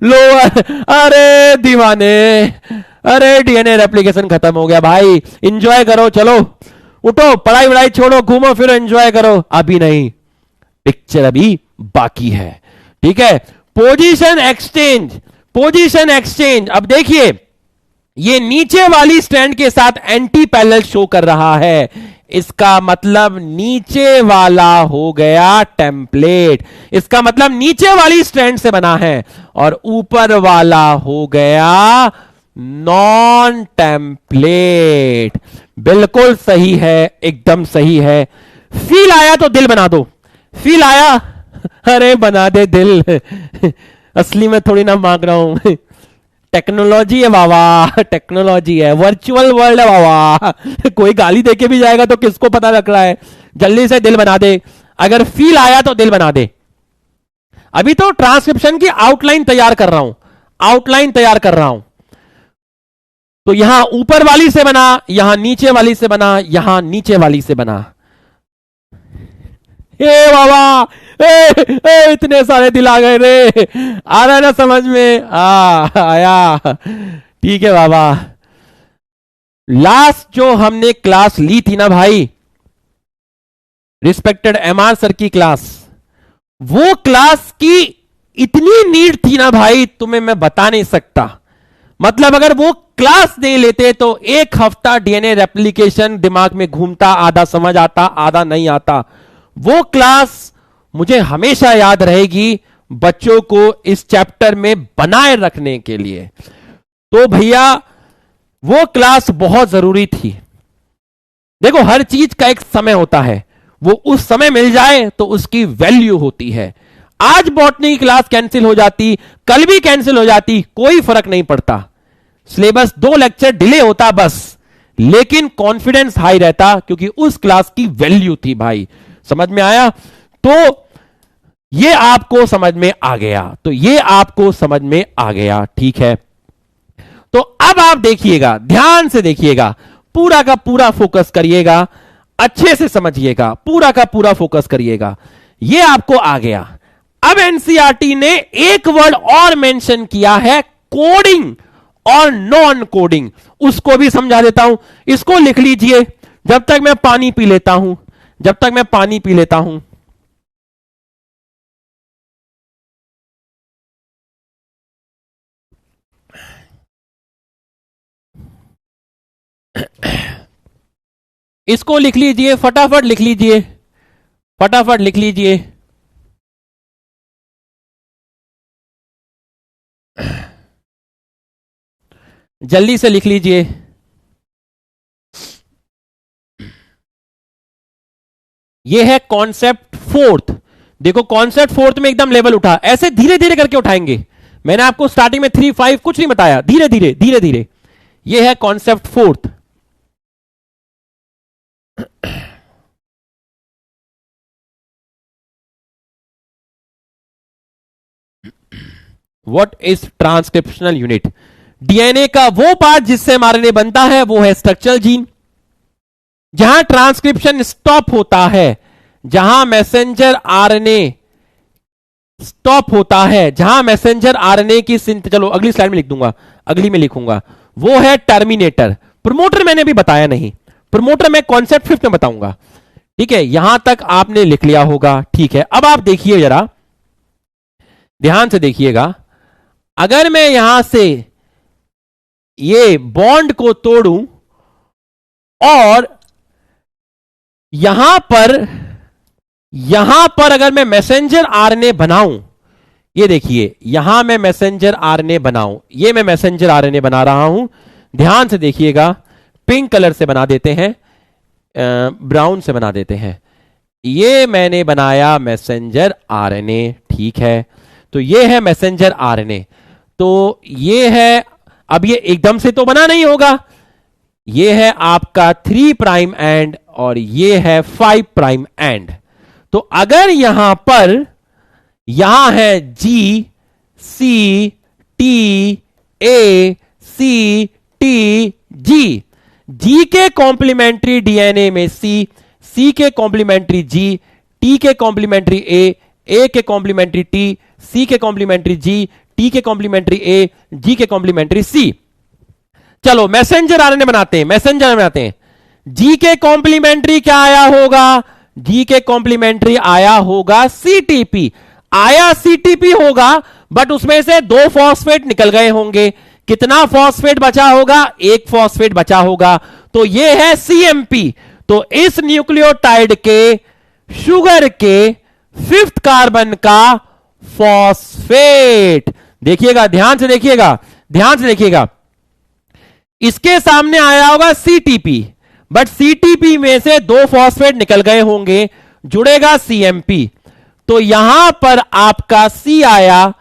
लोअर। अरे दीवाने, अरे डीएनए रेप्लिकेशन खत्म हो गया भाई। एंजॉय करो, चलो उठो, पढ़ाई वढ़ाई छोड़ो, घूमो फिरो, एंजॉय करो। अभी नहीं, पिक्चर अभी बाकी है। ठीक है, पोजीशन एक्सचेंज, पोजीशन एक्सचेंज। अब देखिए, ये नीचे वाली स्ट्रैंड के साथ एंटी पैरेलल शो कर रहा है, इसका मतलब नीचे वाला हो गया टेम्पलेट, इसका मतलब नीचे वाली स्ट्रैंड से बना है, और ऊपर वाला हो गया नॉन टेम्पलेट। बिल्कुल सही है, एकदम सही है। फील आया तो दिल बना दो, फील आया, अरे बना दे दिल। असली में थोड़ी ना मांग रहा हूं, टेक्नोलॉजी है बाबा, टेक्नोलॉजी है, वर्चुअल वर्ल्ड है बाबा। कोई गाली देके भी जाएगा तो किसको पता लग रहा है। जल्दी से दिल बना दे, अगर फील आया तो दिल बना दे। अभी तो ट्रांसक्रिप्शन की आउटलाइन तैयार कर रहा हूं, आउटलाइन तैयार कर रहा हूं। तो यहां ऊपर वाली से बना, यहां नीचे वाली से बना, यहां नीचे वाली से बना। ए बाबा, इतने सारे दिल आ गए रे, आ रहा है ना समझ में? आया। ठीक है बाबा। लास्ट जो हमने क्लास ली थी ना भाई, रिस्पेक्टेड एमआर सर की क्लास, वो क्लास की इतनी नीड थी ना भाई, तुम्हें मैं बता नहीं सकता। मतलब अगर वो क्लास नहीं लेते तो 1 हफ्ता डीएनए रेप्लिकेशन दिमाग में घूमता, आधा समझ आता, आधा नहीं आता। वो क्लास मुझे हमेशा याद रहेगी, बच्चों को इस चैप्टर में बनाए रखने के लिए। तो भैया वो क्लास बहुत जरूरी थी। देखो, हर चीज का एक समय होता है, वो उस समय मिल जाए तो उसकी वैल्यू होती है। आज बॉटनी की क्लास कैंसिल हो जाती, कल भी कैंसिल हो जाती, कोई फर्क नहीं पड़ता। सिलेबस 2 लेक्चर डिले होता बस, लेकिन कॉन्फिडेंस हाई रहता, क्योंकि उस क्लास की वैल्यू थी भाई। समझ में आया? तो ये आपको समझ में आ गया, तो ये आपको समझ में आ गया। ठीक है, तो अब आप देखिएगा, ध्यान से देखिएगा, पूरा का पूरा फोकस करिएगा, अच्छे से समझिएगा, पूरा का पूरा फोकस करिएगा। ये आपको आ गया। अब एनसीईआरटी ने एक वर्ड और मेंशन किया है, कोडिंग और नॉन कोडिंग। उसको भी समझा देता हूं, इसको लिख लीजिए जब तक मैं पानी पी लेता हूं, जब तक मैं पानी पी लेता हूं। इसको लिख लीजिए, फटाफट लिख लीजिए, फटाफट लिख लीजिए। जल्दी से लिख लीजिए। ये है कॉन्सेप्ट 4th। देखो कॉन्सेप्ट 4th में एकदम लेवल उठा, ऐसे धीरे धीरे करके उठाएंगे। मैंने आपको स्टार्टिंग में 3, 5 कुछ नहीं बताया, धीरे धीरे धीरे धीरे। ये है concept 4th। What is transcriptional unit? DNA का वो पार्ट जिससे आरएनए बनता है वो है स्ट्रक्चरल जीन। जहां ट्रांसक्रिप्शन स्टॉप होता है, जहां मैसेंजर आरएनए स्टॉप होता है, जहां मैसेंजर आरएनए की चलो अगली स्लाइड में लिख दूंगा, अगली में लिखूंगा, वो है टर्मिनेटर। प्रमोटर मैंने अभी बताया नहीं, प्रमोटर मैं कॉन्सेप्ट 5 में बताऊंगा। ठीक है, यहां तक आपने लिख लिया होगा। ठीक है, अब आप देखिए, जरा ध्यान से देखिएगा, अगर मैं यहां से ये बॉन्ड को तोड़ूं और यहां पर अगर मैं मैसेंजर आरएनए बनाऊं, ये देखिए यहां मैं मैसेंजर आरएनए बनाऊं, ये मैं मैसेंजर आरएनए बना रहा हूं, ध्यान से देखिएगा, पिंक कलर से बना देते हैं, ब्राउन से बना देते हैं, ये मैंने बनाया मैसेंजर आरएनए। ठीक है, तो ये है मैसेंजर आरएनए, तो ये है, अब ये एकदम से तो बना नहीं होगा, ये है आपका 3 प्राइम एंड और ये है 5 प्राइम एंड। तो अगर यहां है जी C T A C T जी, जी के कॉम्प्लीमेंट्री डीएनए में सी के कॉम्प्लीमेंट्री जी, टी के कॉम्प्लीमेंट्री ए के कॉम्प्लीमेंट्री टी, सी के कॉम्प्लीमेंट्री जी, टी के कॉम्प्लीमेंट्री ए, जी के कॉम्प्लीमेंट्री सी। चलो मैसेंजर आरएनए बनाते हैं, मैसेंजर बनाते हैं। जी के कॉम्प्लीमेंट्री क्या आया होगा? जी के कॉम्प्लीमेंट्री आया होगा सीटीपी, आया सीटीपी होगा, बट उसमें से 2 फॉस्फेट निकल गए होंगे। कितना फॉस्फेट बचा होगा? 1 फॉस्फेट बचा होगा, तो यह है सीएमपी। तो इस न्यूक्लियोटाइड के शुगर के 5th कार्बन का फॉस्फेट, देखिएगा ध्यान से देखिएगा, ध्यान से देखिएगा, इसके सामने आया होगा सीटीपी, बट सीटीपी में से 2 फॉस्फेट निकल गए होंगे, जुड़ेगा सीएमपी, तो यहां पर आपका सी आया,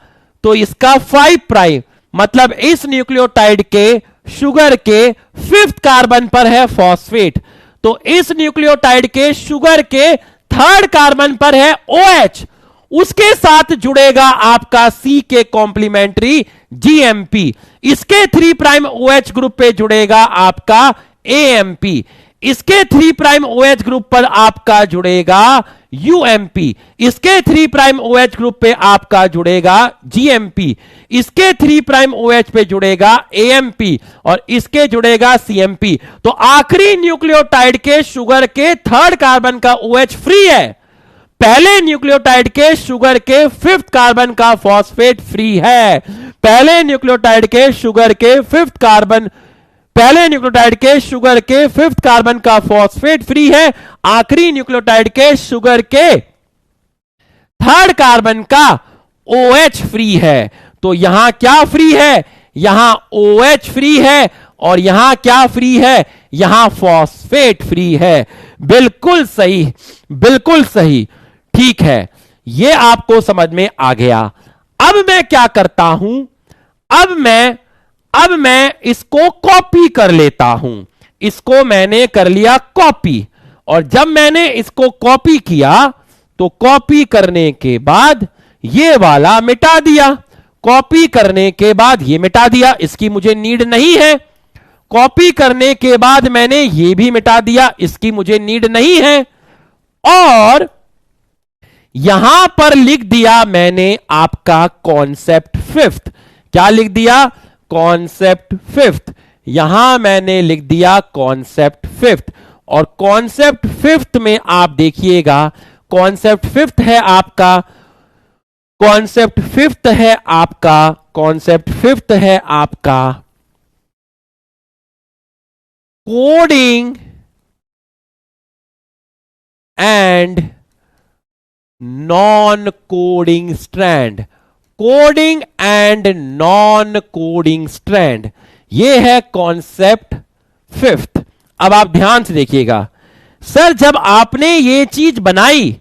तो इसका 5 प्राइम, मतलब इस न्यूक्लियोटाइड के शुगर के 5th कार्बन पर है फॉस्फेट, तो इस न्यूक्लियोटाइड के शुगर के 3rd कार्बन पर है OH, उसके साथ जुड़ेगा आपका सी के कॉम्प्लीमेंट्री जीएमपी, इसके 3 प्राइम OH ग्रुप पे जुड़ेगा आपका AMP, इसके 3 प्राइम OH ग्रुप पर आपका जुड़ेगा UMP, इसके 3 प्राइम OH ग्रुप पे आपका जुड़ेगा GMP, इसके 3 प्राइम OH पे जुड़ेगा AMP और इसके जुड़ेगा CMP। तो आखिरी न्यूक्लियोटाइड के शुगर के 3rd कार्बन का OH फ्री है, पहले न्यूक्लियोटाइड के शुगर के 5th कार्बन का फॉस्फेट फ्री है, पहले न्यूक्लियोटाइड के शुगर के 5th कार्बन, पहले न्यूक्लियोटाइड के शुगर के 5th कार्बन का फॉस्फेट फ्री है, आखिरी न्यूक्लियोटाइड के शुगर के 3rd कार्बन का OH फ्री है। तो यहां क्या फ्री है? यहां OH फ्री है, और यहां क्या फ्री है? यहां फॉस्फेट फ्री है। बिल्कुल सही, बिल्कुल सही, ठीक है, यह आपको समझ में आ गया। अब मैं क्या करता हूं? अब मैं इसको कॉपी कर लेता हूं, इसको मैंने कर लिया कॉपी, और जब मैंने इसको कॉपी किया तो कॉपी करने के बाद ये वाला मिटा दिया, कॉपी करने के बाद ये मिटा दिया, इसकी मुझे नीड नहीं है, कॉपी करने के बाद मैंने ये भी मिटा दिया, इसकी मुझे नीड नहीं है, और यहां पर लिख दिया मैंने आपका कॉन्सेप्ट 5th। क्या लिख दिया? Concept 5th। यहां मैंने लिख दिया कॉन्सेप्ट 5th, और कॉन्सेप्ट 5th में आप देखिएगा, कॉन्सेप्ट 5th है आपका, कॉन्सेप्ट 5th है आपका, कॉन्सेप्ट 5th है आपका coding and non coding strand, coding and non coding strand, ये है कॉन्सेप्ट 5th। अब आप ध्यान से देखिएगा, सर जब आपने ये चीज बनाई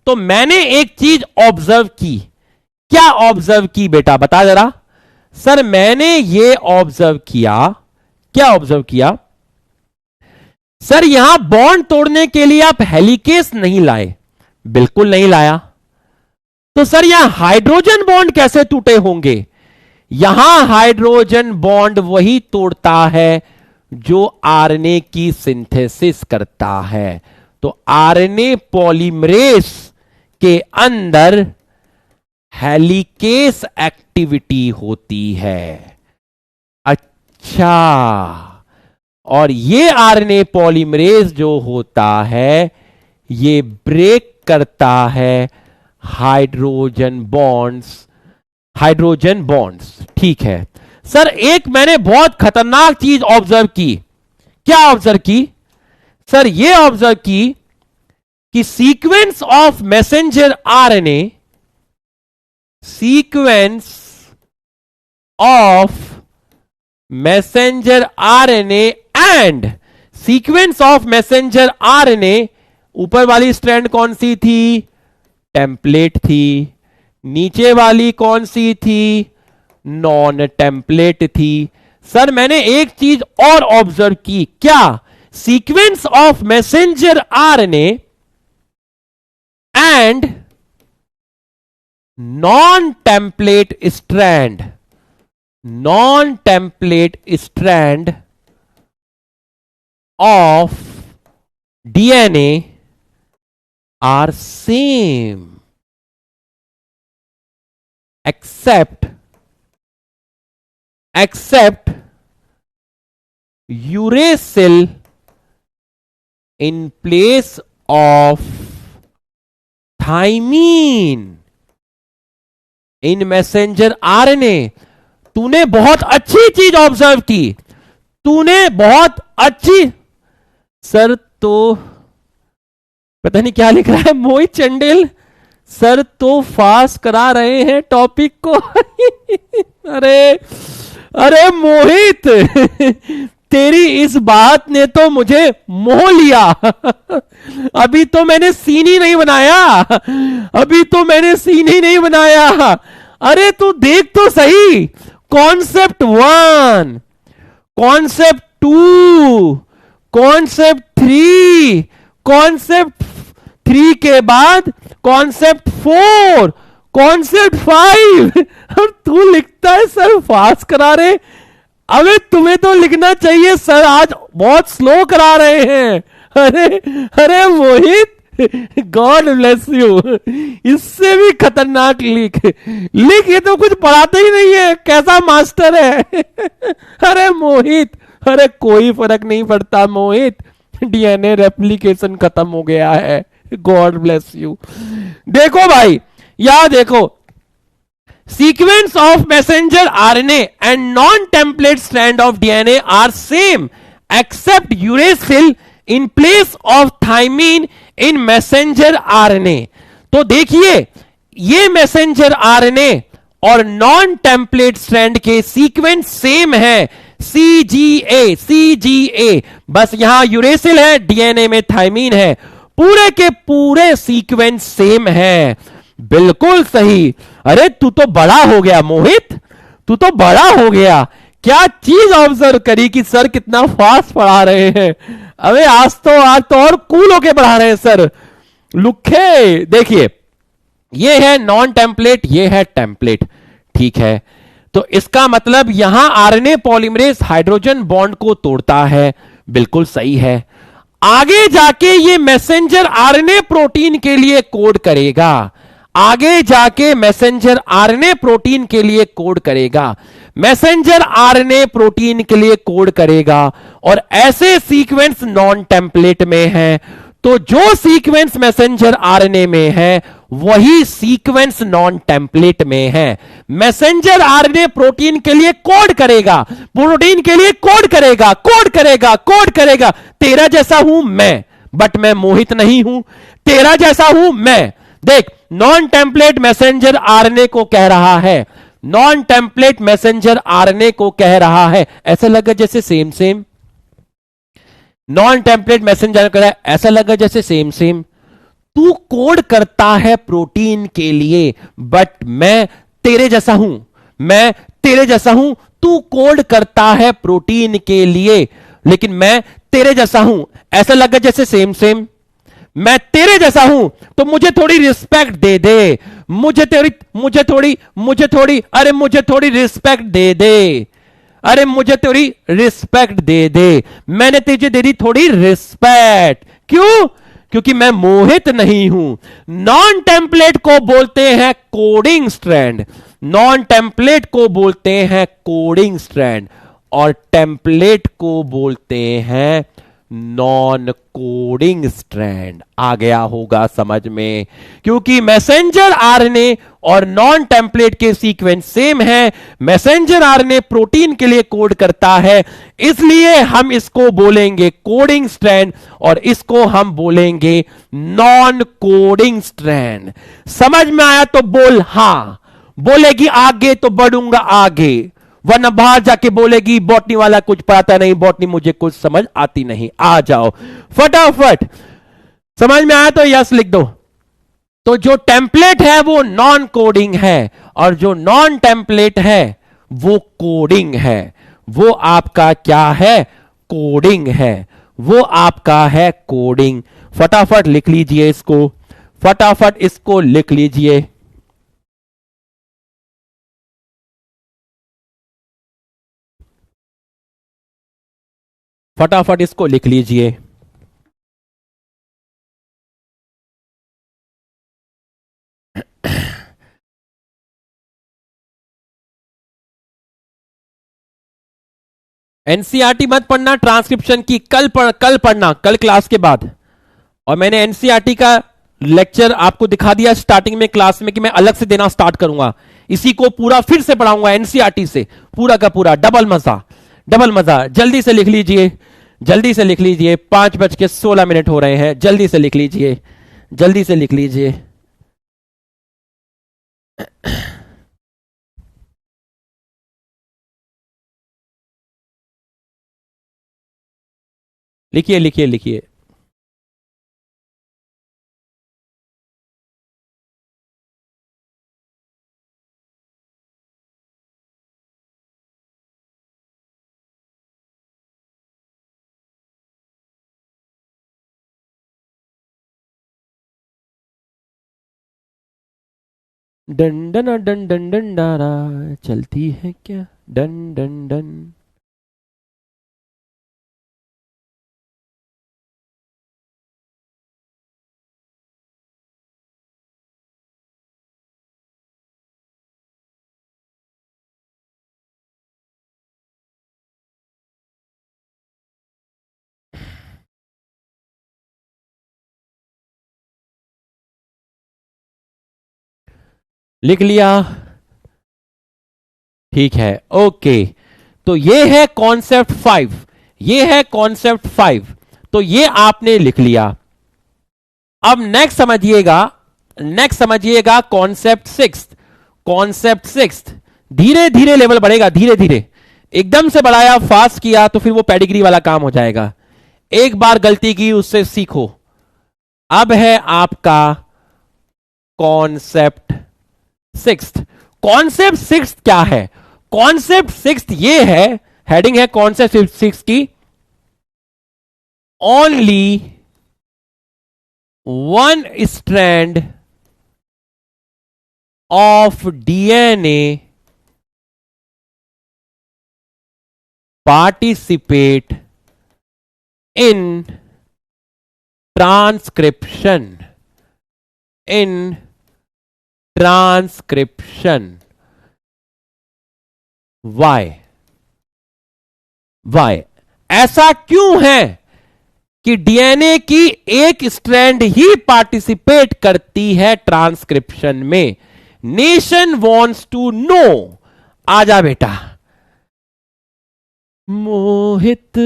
तो मैंने एक चीज ऑब्जर्व की। क्या ऑब्जर्व की बेटा, बता जरा। सर मैंने ये ऑब्जर्व किया, क्या ऑब्जर्व किया? सर यहां बॉन्ड तोड़ने के लिए आप हेलिकेस नहीं लाए, बिल्कुल नहीं लाया, तो सर यहां हाइड्रोजन बॉन्ड कैसे टूटे होंगे? यहां हाइड्रोजन बॉन्ड वही तोड़ता है जो आरएनए की सिंथेसिस करता है। तो आरएनए पॉलीमरेज के अंदर हेलिकेस एक्टिविटी होती है। अच्छा, और ये आरएनए पॉलीमरेज जो होता है ये ब्रेक करता है हाइड्रोजन बॉन्ड्स। ठीक है सर, एक मैंने बहुत खतरनाक चीज ऑब्जर्व की। क्या ऑब्जर्व की सर? ये ऑब्जर्व की कि sequence of messenger RNA and sequence of messenger RNA, ऊपर वाली स्ट्रैंड कौन सी थी? टेम्पलेट थी। नीचे वाली कौन सी थी? नॉन टेम्पलेट थी। सर मैंने एक चीज और ऑब्जर्व की। क्या? Sequence of messenger RNA and non template strand of DNA are same except uracil in place of thymine in messenger RNA। तूने बहुत अच्छी चीज ऑब्जर्व की, तूने बहुत अच्छी। सर तो पता नहीं क्या लिख रहा है मोहित चंडेल, सर तो फास्ट करा रहे हैं टॉपिक को। अरे मोहित, तेरी इस बात ने तो मुझे मोह लिया। अभी तो मैंने सीन ही नहीं बनाया, अरे तू देख तो सही। कॉन्सेप्ट 1, कॉन्सेप्ट 2, कॉन्सेप्ट 3, कॉन्सेप्ट 3 के बाद कॉन्सेप्ट 4, कॉन्सेप्ट 5, और तू लिखता है सर फास्ट करा रहे। अबे तुम्हें तो लिखना चाहिए सर आज बहुत स्लो करा रहे हैं। अरे मोहित, गॉड ब्लेस यू। इससे भी खतरनाक लिख, ये तो कुछ पढ़ाते ही नहीं है, कैसा मास्टर है। अरे मोहित, अरे कोई फर्क नहीं पड़ता मोहित, डीएनए रेप्लिकेशन खत्म हो गया है। God bless you. देखो भाई, यहां देखो, sequence of messenger RNA and non template strand of DNA are same except uracil in place of thymine in messenger RNA. तो देखिए, ये मैसेंजर आरएनए और नॉन टेम्पलेट स्ट्रैंड के सीक्वेंस सेम है, सीजीए, बस यहां यूरेसिल है, डीएनए में थाइमीन है, पूरे के पूरे सीक्वेंस सेम है। बिल्कुल सही। अरे तू तो बड़ा हो गया मोहित, तू तो बड़ा हो गया। क्या चीज ऑब्जर्व करी कि सर कितना फास्ट पढ़ा रहे हैं। अबे आज तो और कूल होके पढ़ा रहे हैं सर। लुखे देखिए, ये है नॉन टेम्पलेट, ये है टेम्पलेट। ठीक है, तो इसका मतलब यहां आरएनए पॉलीमरेज हाइड्रोजन बॉन्ड को तोड़ता है। बिल्कुल सही है। आगे जाके ये मैसेंजर आरएनए प्रोटीन के लिए कोड करेगा, आगे जाके मैसेंजर आरएनए प्रोटीन के लिए कोड करेगा, मैसेंजर आरएनए प्रोटीन के लिए कोड करेगा। और ऐसे सीक्वेंस नॉन टेम्पलेट में है, तो जो सीक्वेंस मैसेंजर आरएनए में है वही सीक्वेंस नॉन टेम्पलेट में है। मैसेंजर आरएनए प्रोटीन के लिए कोड करेगा, प्रोटीन के लिए कोड करेगा। तेरा जैसा हूं मैं, बट मैं मोहित नहीं हूं। तेरा जैसा हूं मैं। देख, नॉन टेम्पलेट मैसेंजर आरएनए को कह रहा है, नॉन टेम्पलेट मैसेंजर आरएनए को कह रहा है, ऐसा लगा जैसे सेम। नॉन टेम्पलेट मैसेंजर कह रहा है, ऐसा लगा जैसे सेम। तू कोड करता है प्रोटीन के लिए, बट मैं तेरे जैसा हूं। तू कोड करता है प्रोटीन के लिए, लेकिन मैं तेरे जैसा हूं, ऐसा लगा जैसे सेम। मैं तेरे जैसा हूं तो मुझे थोड़ी रिस्पेक्ट दे दे, मुझे थोड़ी रिस्पेक्ट दे दे। मैंने तुझे दे दी थोड़ी रिस्पेक्ट। क्यों? क्योंकि मैं मोहित नहीं हूं। नॉन टेम्पलेट को बोलते हैं कोडिंग स्ट्रैंड, नॉन टेम्पलेट को बोलते हैं कोडिंग स्ट्रैंड, और टेम्पलेट को बोलते हैं नॉन कोडिंग स्ट्रैंड। आ गया होगा समझ में, क्योंकि मैसेंजर आरएनए और नॉन टेम्पलेट के सीक्वेंस सेम है। मैसेंजर आरएनए प्रोटीन के लिए कोड करता है, इसलिए हम इसको बोलेंगे कोडिंग स्ट्रैंड और इसको हम बोलेंगे नॉन कोडिंग स्ट्रैंड। समझ में आया तो बोल हां, बोलेगी आगे तो बढ़ूंगा आगे, वरना बाहर जाके बोलेगी बॉटनी वाला कुछ पढ़ाता नहीं, बॉटनी मुझे कुछ समझ आती नहीं। आ जाओ फटाफट, समझ में आया तो यस लिख दो। तो जो टेम्पलेट है वो नॉन कोडिंग है और जो नॉन टेम्पलेट है वो कोडिंग है। वो आपका क्या है? कोडिंग है, वो आपका है कोडिंग। फटाफट लिख लीजिए इसको, फटाफट इसको लिख लीजिए। फटाफट इसको लिख लीजिए। एनसीईआरटी मत पढ़ना, ट्रांसक्रिप्शन की कल पढ़ना, कल क्लास के बाद। और मैंने एनसीईआरटी का लेक्चर आपको दिखा दिया स्टार्टिंग में क्लास में कि मैं अलग से देना स्टार्ट करूंगा, इसी को पूरा फिर से पढ़ाऊंगा एनसीईआरटी से, पूरा का पूरा। डबल मजा, डबल मजा। जल्दी से लिख लीजिए, जल्दी से लिख लीजिए। 5:16 हो रहे हैं, जल्दी से लिख लीजिए, जल्दी से लिख लीजिए। लिखिए लिखिए लिखिए। Done done done done done डारा चलती है क्या, डन डन डन। लिख लिया? ठीक है, ओके। तो ये है कॉन्सेप्ट 5, ये है कॉन्सेप्ट 5, तो ये आपने लिख लिया। अब नेक्स्ट समझिएगा, नेक्स्ट समझिएगा कॉन्सेप्ट 6। कॉन्सेप्ट 6 धीरे धीरे लेवल बढ़ेगा, धीरे धीरे। एकदम से बढ़ाया, फास्ट किया तो फिर वो पेडिग्री वाला काम हो जाएगा। एक बार गलती की उससे सीखो। अब है आपका कॉन्सेप्ट 6। कॉन्सेप्ट 6 क्या है? कॉन्सेप्ट 6 ये है, हेडिंग है कॉन्सेप्ट 6 की, only one strand of DNA participate in transcription, in transcription. Why? Why ऐसा क्यों है कि डीएनए की एक स्ट्रैंड ही पार्टिसिपेट करती है ट्रांसक्रिप्शन में? Nation wants to know. आजा बेटा। मोहित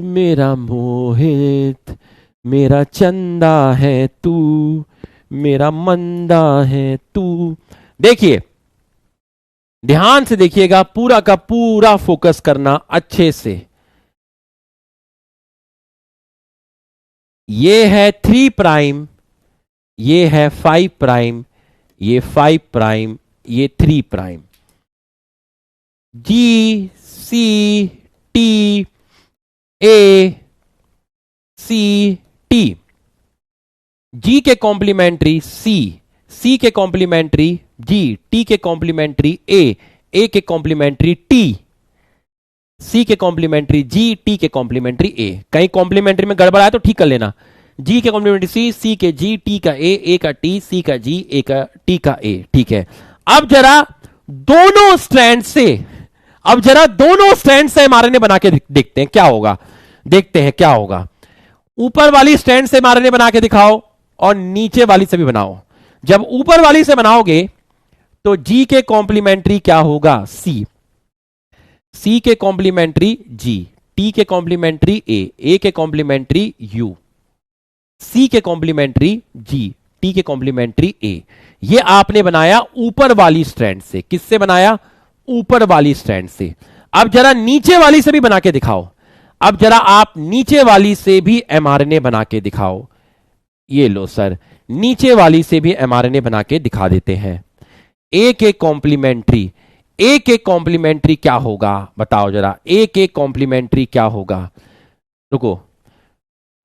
मेरा मोहित, मेरा चंदा है तू, मेरा मंदा है तू। देखिए, ध्यान से देखिएगा, पूरा का पूरा फोकस करना अच्छे से। ये है 3 प्राइम, ये है 5 प्राइम, ये 5 प्राइम, ये 3 prime. G C T A C T, G के कॉम्प्लीमेंट्री सी, सी के कॉम्प्लीमेंट्री जी, टी के कॉम्प्लीमेंट्री ए के कॉम्प्लीमेंट्री टी, सी के कॉम्प्लीमेंट्री जी, टी के कॉम्प्लीमेंट्री ए। कहीं कॉम्प्लीमेंट्री में गड़बड़ आया तो ठीक कर लेना। जी के कॉम्प्लीमेंट्री सी के जी, टी का ए का टी, सी का जी, ए का टी का ए। ठीक है, अब जरा दोनों स्ट्रैंड से mRNA बना के देखते हैं क्या होगा। देखते हैं क्या होगा। ऊपर वाली स्ट्रैंड से mRNA बना के दिखाओ और नीचे वाली से भी बनाओ। जब ऊपर वाली से बनाओगे तो जी के कॉम्प्लीमेंट्री क्या होगा? सी के कॉम्प्लीमेंट्री जी, टी के कॉम्प्लीमेंट्री ए के कॉम्प्लीमेंट्री यू, सी के कॉम्प्लीमेंट्री जी, टी के कॉम्प्लीमेंट्री ए। ये आपने बनाया ऊपर वाली स्ट्रैंड से। किससे बनाया? ऊपर वाली स्ट्रैंड से। अब जरा नीचे वाली से भी बना के दिखाओ। अब जरा आप नीचे वाली से भी mRNA बना के दिखाओ। ये लो सर, नीचे वाली से भी mRNA बना के दिखा देते हैं। ए के कॉम्प्लीमेंट्री क्या होगा बताओ जरा। ए के कॉम्प्लीमेंट्री क्या होगा? रुको,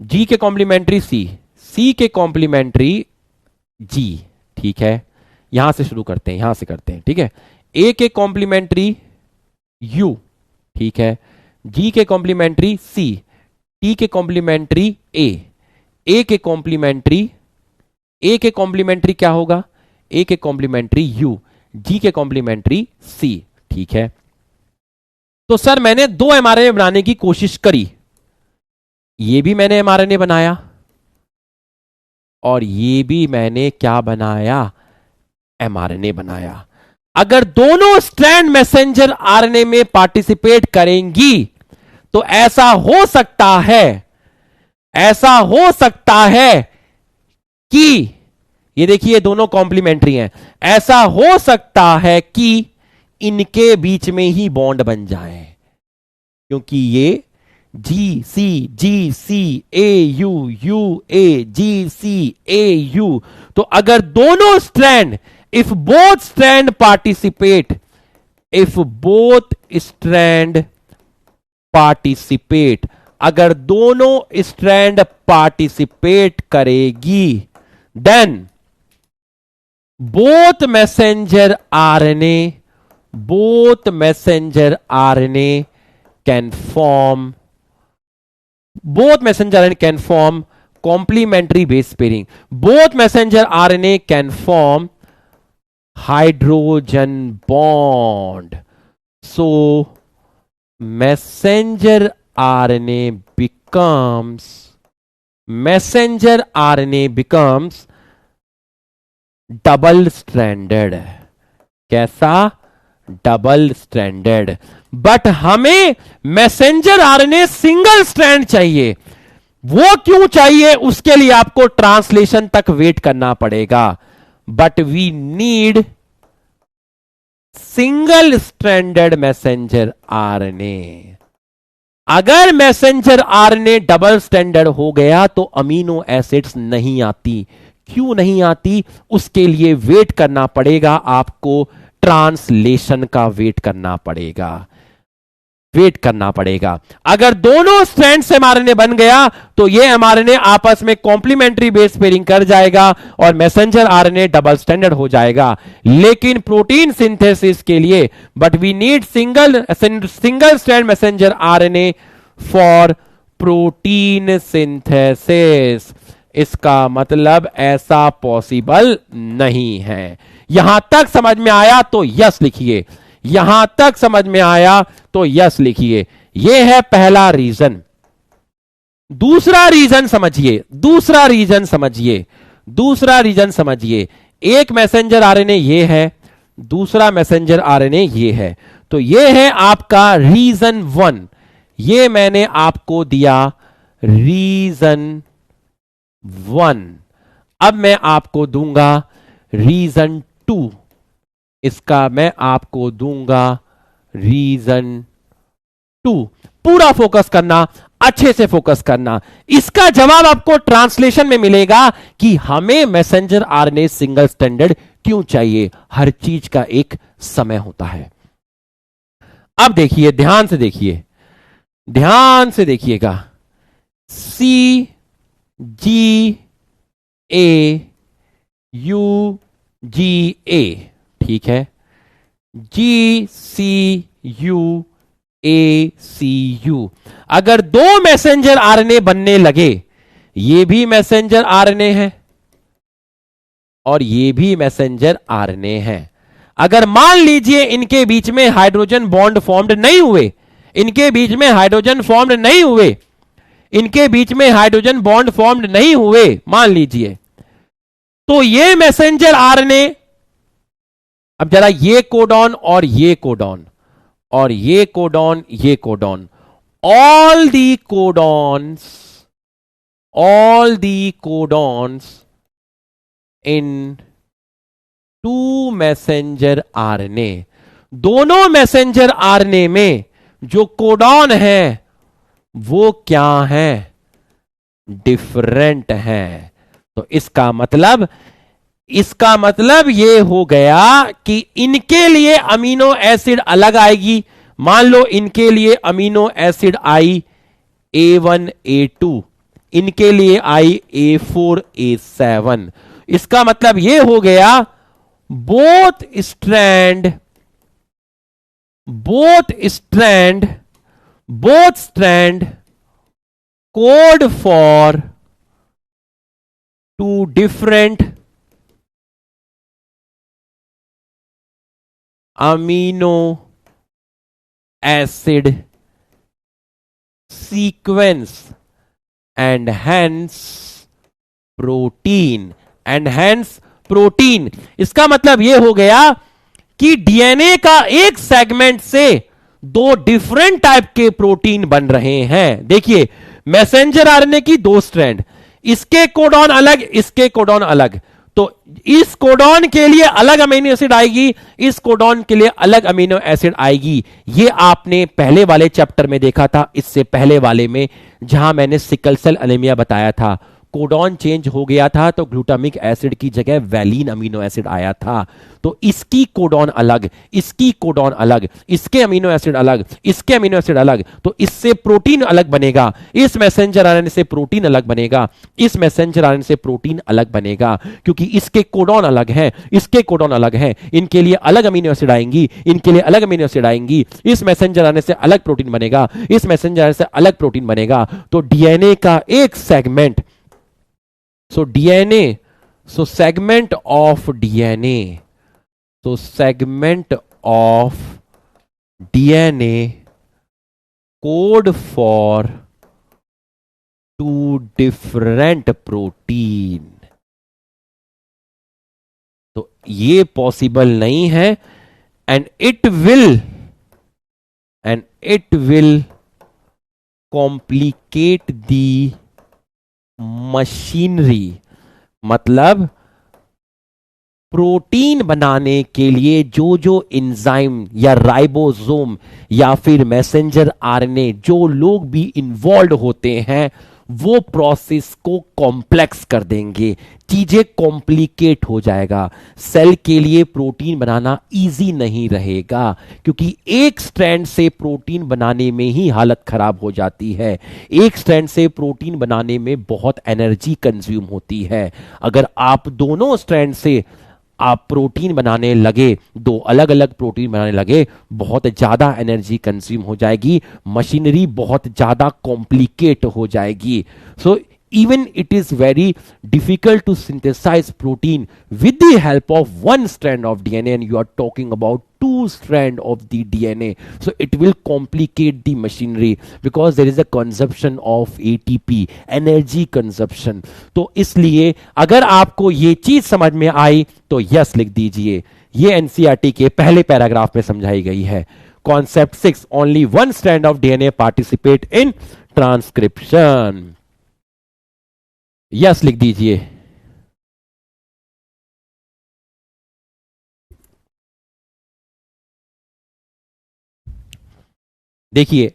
जी के कॉम्प्लीमेंट्री सी के कॉम्प्लीमेंट्री जी। ठीक है, यहां से शुरू करते हैं, यहां से करते हैं। ठीक है, ए के कॉम्प्लीमेंट्री यू। ठीक है, जी के कॉम्प्लीमेंट्री सी, टी के कॉम्प्लीमेंट्री ए के कॉम्प्लीमेंट्री क्या होगा? ए के कॉम्प्लीमेंट्री यू, जी के कॉम्प्लीमेंट्री सी। ठीक है, तो सर मैंने 2 mRNA बनाने की कोशिश करी। ये भी मैंने mRNA बनाया और ये भी मैंने क्या बनाया? mRNA बनाया। अगर दोनों स्ट्रैंड मैसेंजर आरएनए में पार्टिसिपेट करेंगी तो ऐसा हो सकता है कि ये देखिए दोनों कॉम्प्लीमेंट्री हैं, ऐसा हो सकता है कि इनके बीच में ही बॉन्ड बन जाए, क्योंकि ये जी सी ए U A ji C A you. तो अगर दोनों strand if both strand participate अगर दोनों स्ट्रैंड पार्टिसिपेट करेगी then both messenger RNA can form complementary base pairing. Both messenger RNA can form hydrogen bond. So messenger RNA becomes double stranded. कैसा? Double stranded. But हमें messenger RNA single strand चाहिए। वो क्यों चाहिए? उसके लिए आपको ट्रांसलेशन तक वेट करना पड़ेगा। But we need single stranded messenger RNA. अगर मैसेंजर आरएनए डबल स्ट्रैंडेड हो गया तो अमीनो एसिड्स नहीं आती। क्यों नहीं आती? उसके लिए वेट करना पड़ेगा, आपको ट्रांसलेशन का वेट करना पड़ेगा। अगर दोनों स्ट्रैंड से एमआरएनए बन गया तो ये एमआरएनए आपस में कॉम्प्लीमेंट्री बेस पेयरिंग कर जाएगा और मैसेंजर आरएनए डबल स्ट्रैंडेड हो जाएगा। लेकिन प्रोटीन सिंथेसिस के लिए but we need single strand messenger RNA for protein synthesis. इसका मतलब ऐसा पॉसिबल नहीं है। यहां तक समझ में आया तो यस लिखिए। यहां तक समझ में आया तो यस लिखिए। यह है पहला रीजन। दूसरा रीजन समझिए। एक मैसेंजर आरएनए ये है, दूसरा मैसेंजर आरएनए ये है। तो ये है आपका रीजन 1। ये मैंने आपको दिया रीजन 1। अब मैं आपको दूंगा रीजन 2। इसका मैं आपको दूंगा रीजन 2। पूरा फोकस करना, अच्छे से फोकस करना। इसका जवाब आपको ट्रांसलेशन में मिलेगा कि हमें मैसेंजर आरएनए सिंगल स्ट्रैंडेड क्यों चाहिए। हर चीज का एक समय होता है। अब देखिए, ध्यान से देखिएगा। सी जी ए यू जी ए, ठीक है। जी सी यू ए सी यू। अगर दो मैसेंजर आरएनए बनने लगे, ये भी मैसेंजर आरएनए है और ये भी मैसेंजर आरएनए है। अगर मान लीजिए इनके बीच में हाइड्रोजन बॉन्ड फॉर्म्ड नहीं हुए, इनके बीच में हाइड्रोजन फॉर्म्ड नहीं हुए, इनके बीच में हाइड्रोजन बॉन्ड फॉर्म्ड नहीं हुए, मान लीजिए, तो ये मैसेंजर आरएनए, अब जरा ये कोडॉन और ये कोडॉन और ये कोडॉन, ये codon, all the codons in two messenger RNA, दोनों मैसेंजर आरएनए में जो कोडॉन है वो क्या है? डिफरेंट है। तो इसका मतलब ये हो गया कि इनके लिए अमीनो एसिड अलग आएगी। मान लो इनके लिए अमीनो एसिड आई A1 A2, इनके लिए आई A4 A7। इसका मतलब ये हो गया both strand code for two different amino acid sequence and hence protein इसका मतलब यह हो गया कि डीएनए का एक सेगमेंट से दो डिफरेंट टाइप के प्रोटीन बन रहे हैं। देखिए मैसेंजर आरएनए की दो स्ट्रैंड, इसके कोडॉन अलग, इसके कोडॉन अलग, तो इस कोडॉन के लिए अलग अमीनो एसिड आएगी, इस कोडॉन के लिए अलग अमीनो एसिड आएगी। ये आपने पहले वाले चैप्टर में देखा था, इससे पहले वाले में जहां मैंने सिकल सेल एनीमिया बताया था। कोडॉन चेंज हो गया था तो ग्लूटामिक एसिड की जगह वैलीन अमीनो एसिड आया था। तो इसकी कोडॉन अलग, इसकी कोडॉन अलग, इसके अमीनो एसिड अलग, इसके अमीनो एसिड अलग, तो इससे प्रोटीन अलग बनेगा, इस मैसेंजर आरएनए से प्रोटीन अलग बनेगा, इस मैसेंजर आरएनए से प्रोटीन अलग बनेगा, क्योंकि इसके कोडॉन अलग है, इसके कोडॉन अलग है, इनके लिए अलग अमीनो एसिड आएंगी, इनके लिए अलग अमीनो एसिड आएंगी, इस मैसेंजर आरएनए से अलग प्रोटीन बनेगा, इस मैसेंजर आरएनए से अलग प्रोटीन बनेगा। तो डीएनए का एक segment, so DNA, so segment of DNA, so segment of DNA code for two different protein, तो ये पॉसिबल नहीं है, and it will complicate the machinery. मतलब प्रोटीन बनाने के लिए जो जो एंजाइम या राइबोसोम या फिर मैसेंजर आरएनए जो लोग भी इन्वॉल्व होते हैं वो प्रोसेस को कॉम्प्लेक्स कर देंगे, चीजें कॉम्प्लिकेट हो जाएगा। सेल के लिए प्रोटीन बनाना इजी नहीं रहेगा, क्योंकि एक स्ट्रैंड से प्रोटीन बनाने में ही हालत खराब हो जाती है। एक स्ट्रैंड से प्रोटीन बनाने में बहुत एनर्जी कंज्यूम होती है। अगर आप दोनों स्ट्रैंड से आप प्रोटीन बनाने लगे, दो अलग अलग प्रोटीन बनाने लगे, बहुत ज्यादा एनर्जी कंज्यूम हो जाएगी, मशीनरी बहुत ज्यादा कॉम्प्लिकेट हो जाएगी। सो even it is very difficult to synthesize protein with the help of one strand of DNA, and you are talking about two strand of the DNA, so it will complicate the machinery because there is a consumption of ATP, energy consumption। तो इसलिए अगर आपको ये चीज समझ में आई तो yes लिख दीजिए। ये एनसीईआरटी के पहले पैराग्राफ में समझाई गई है। Concept 6, only one strand of DNA participate in transcription. Yes लिख दीजिए। देखिए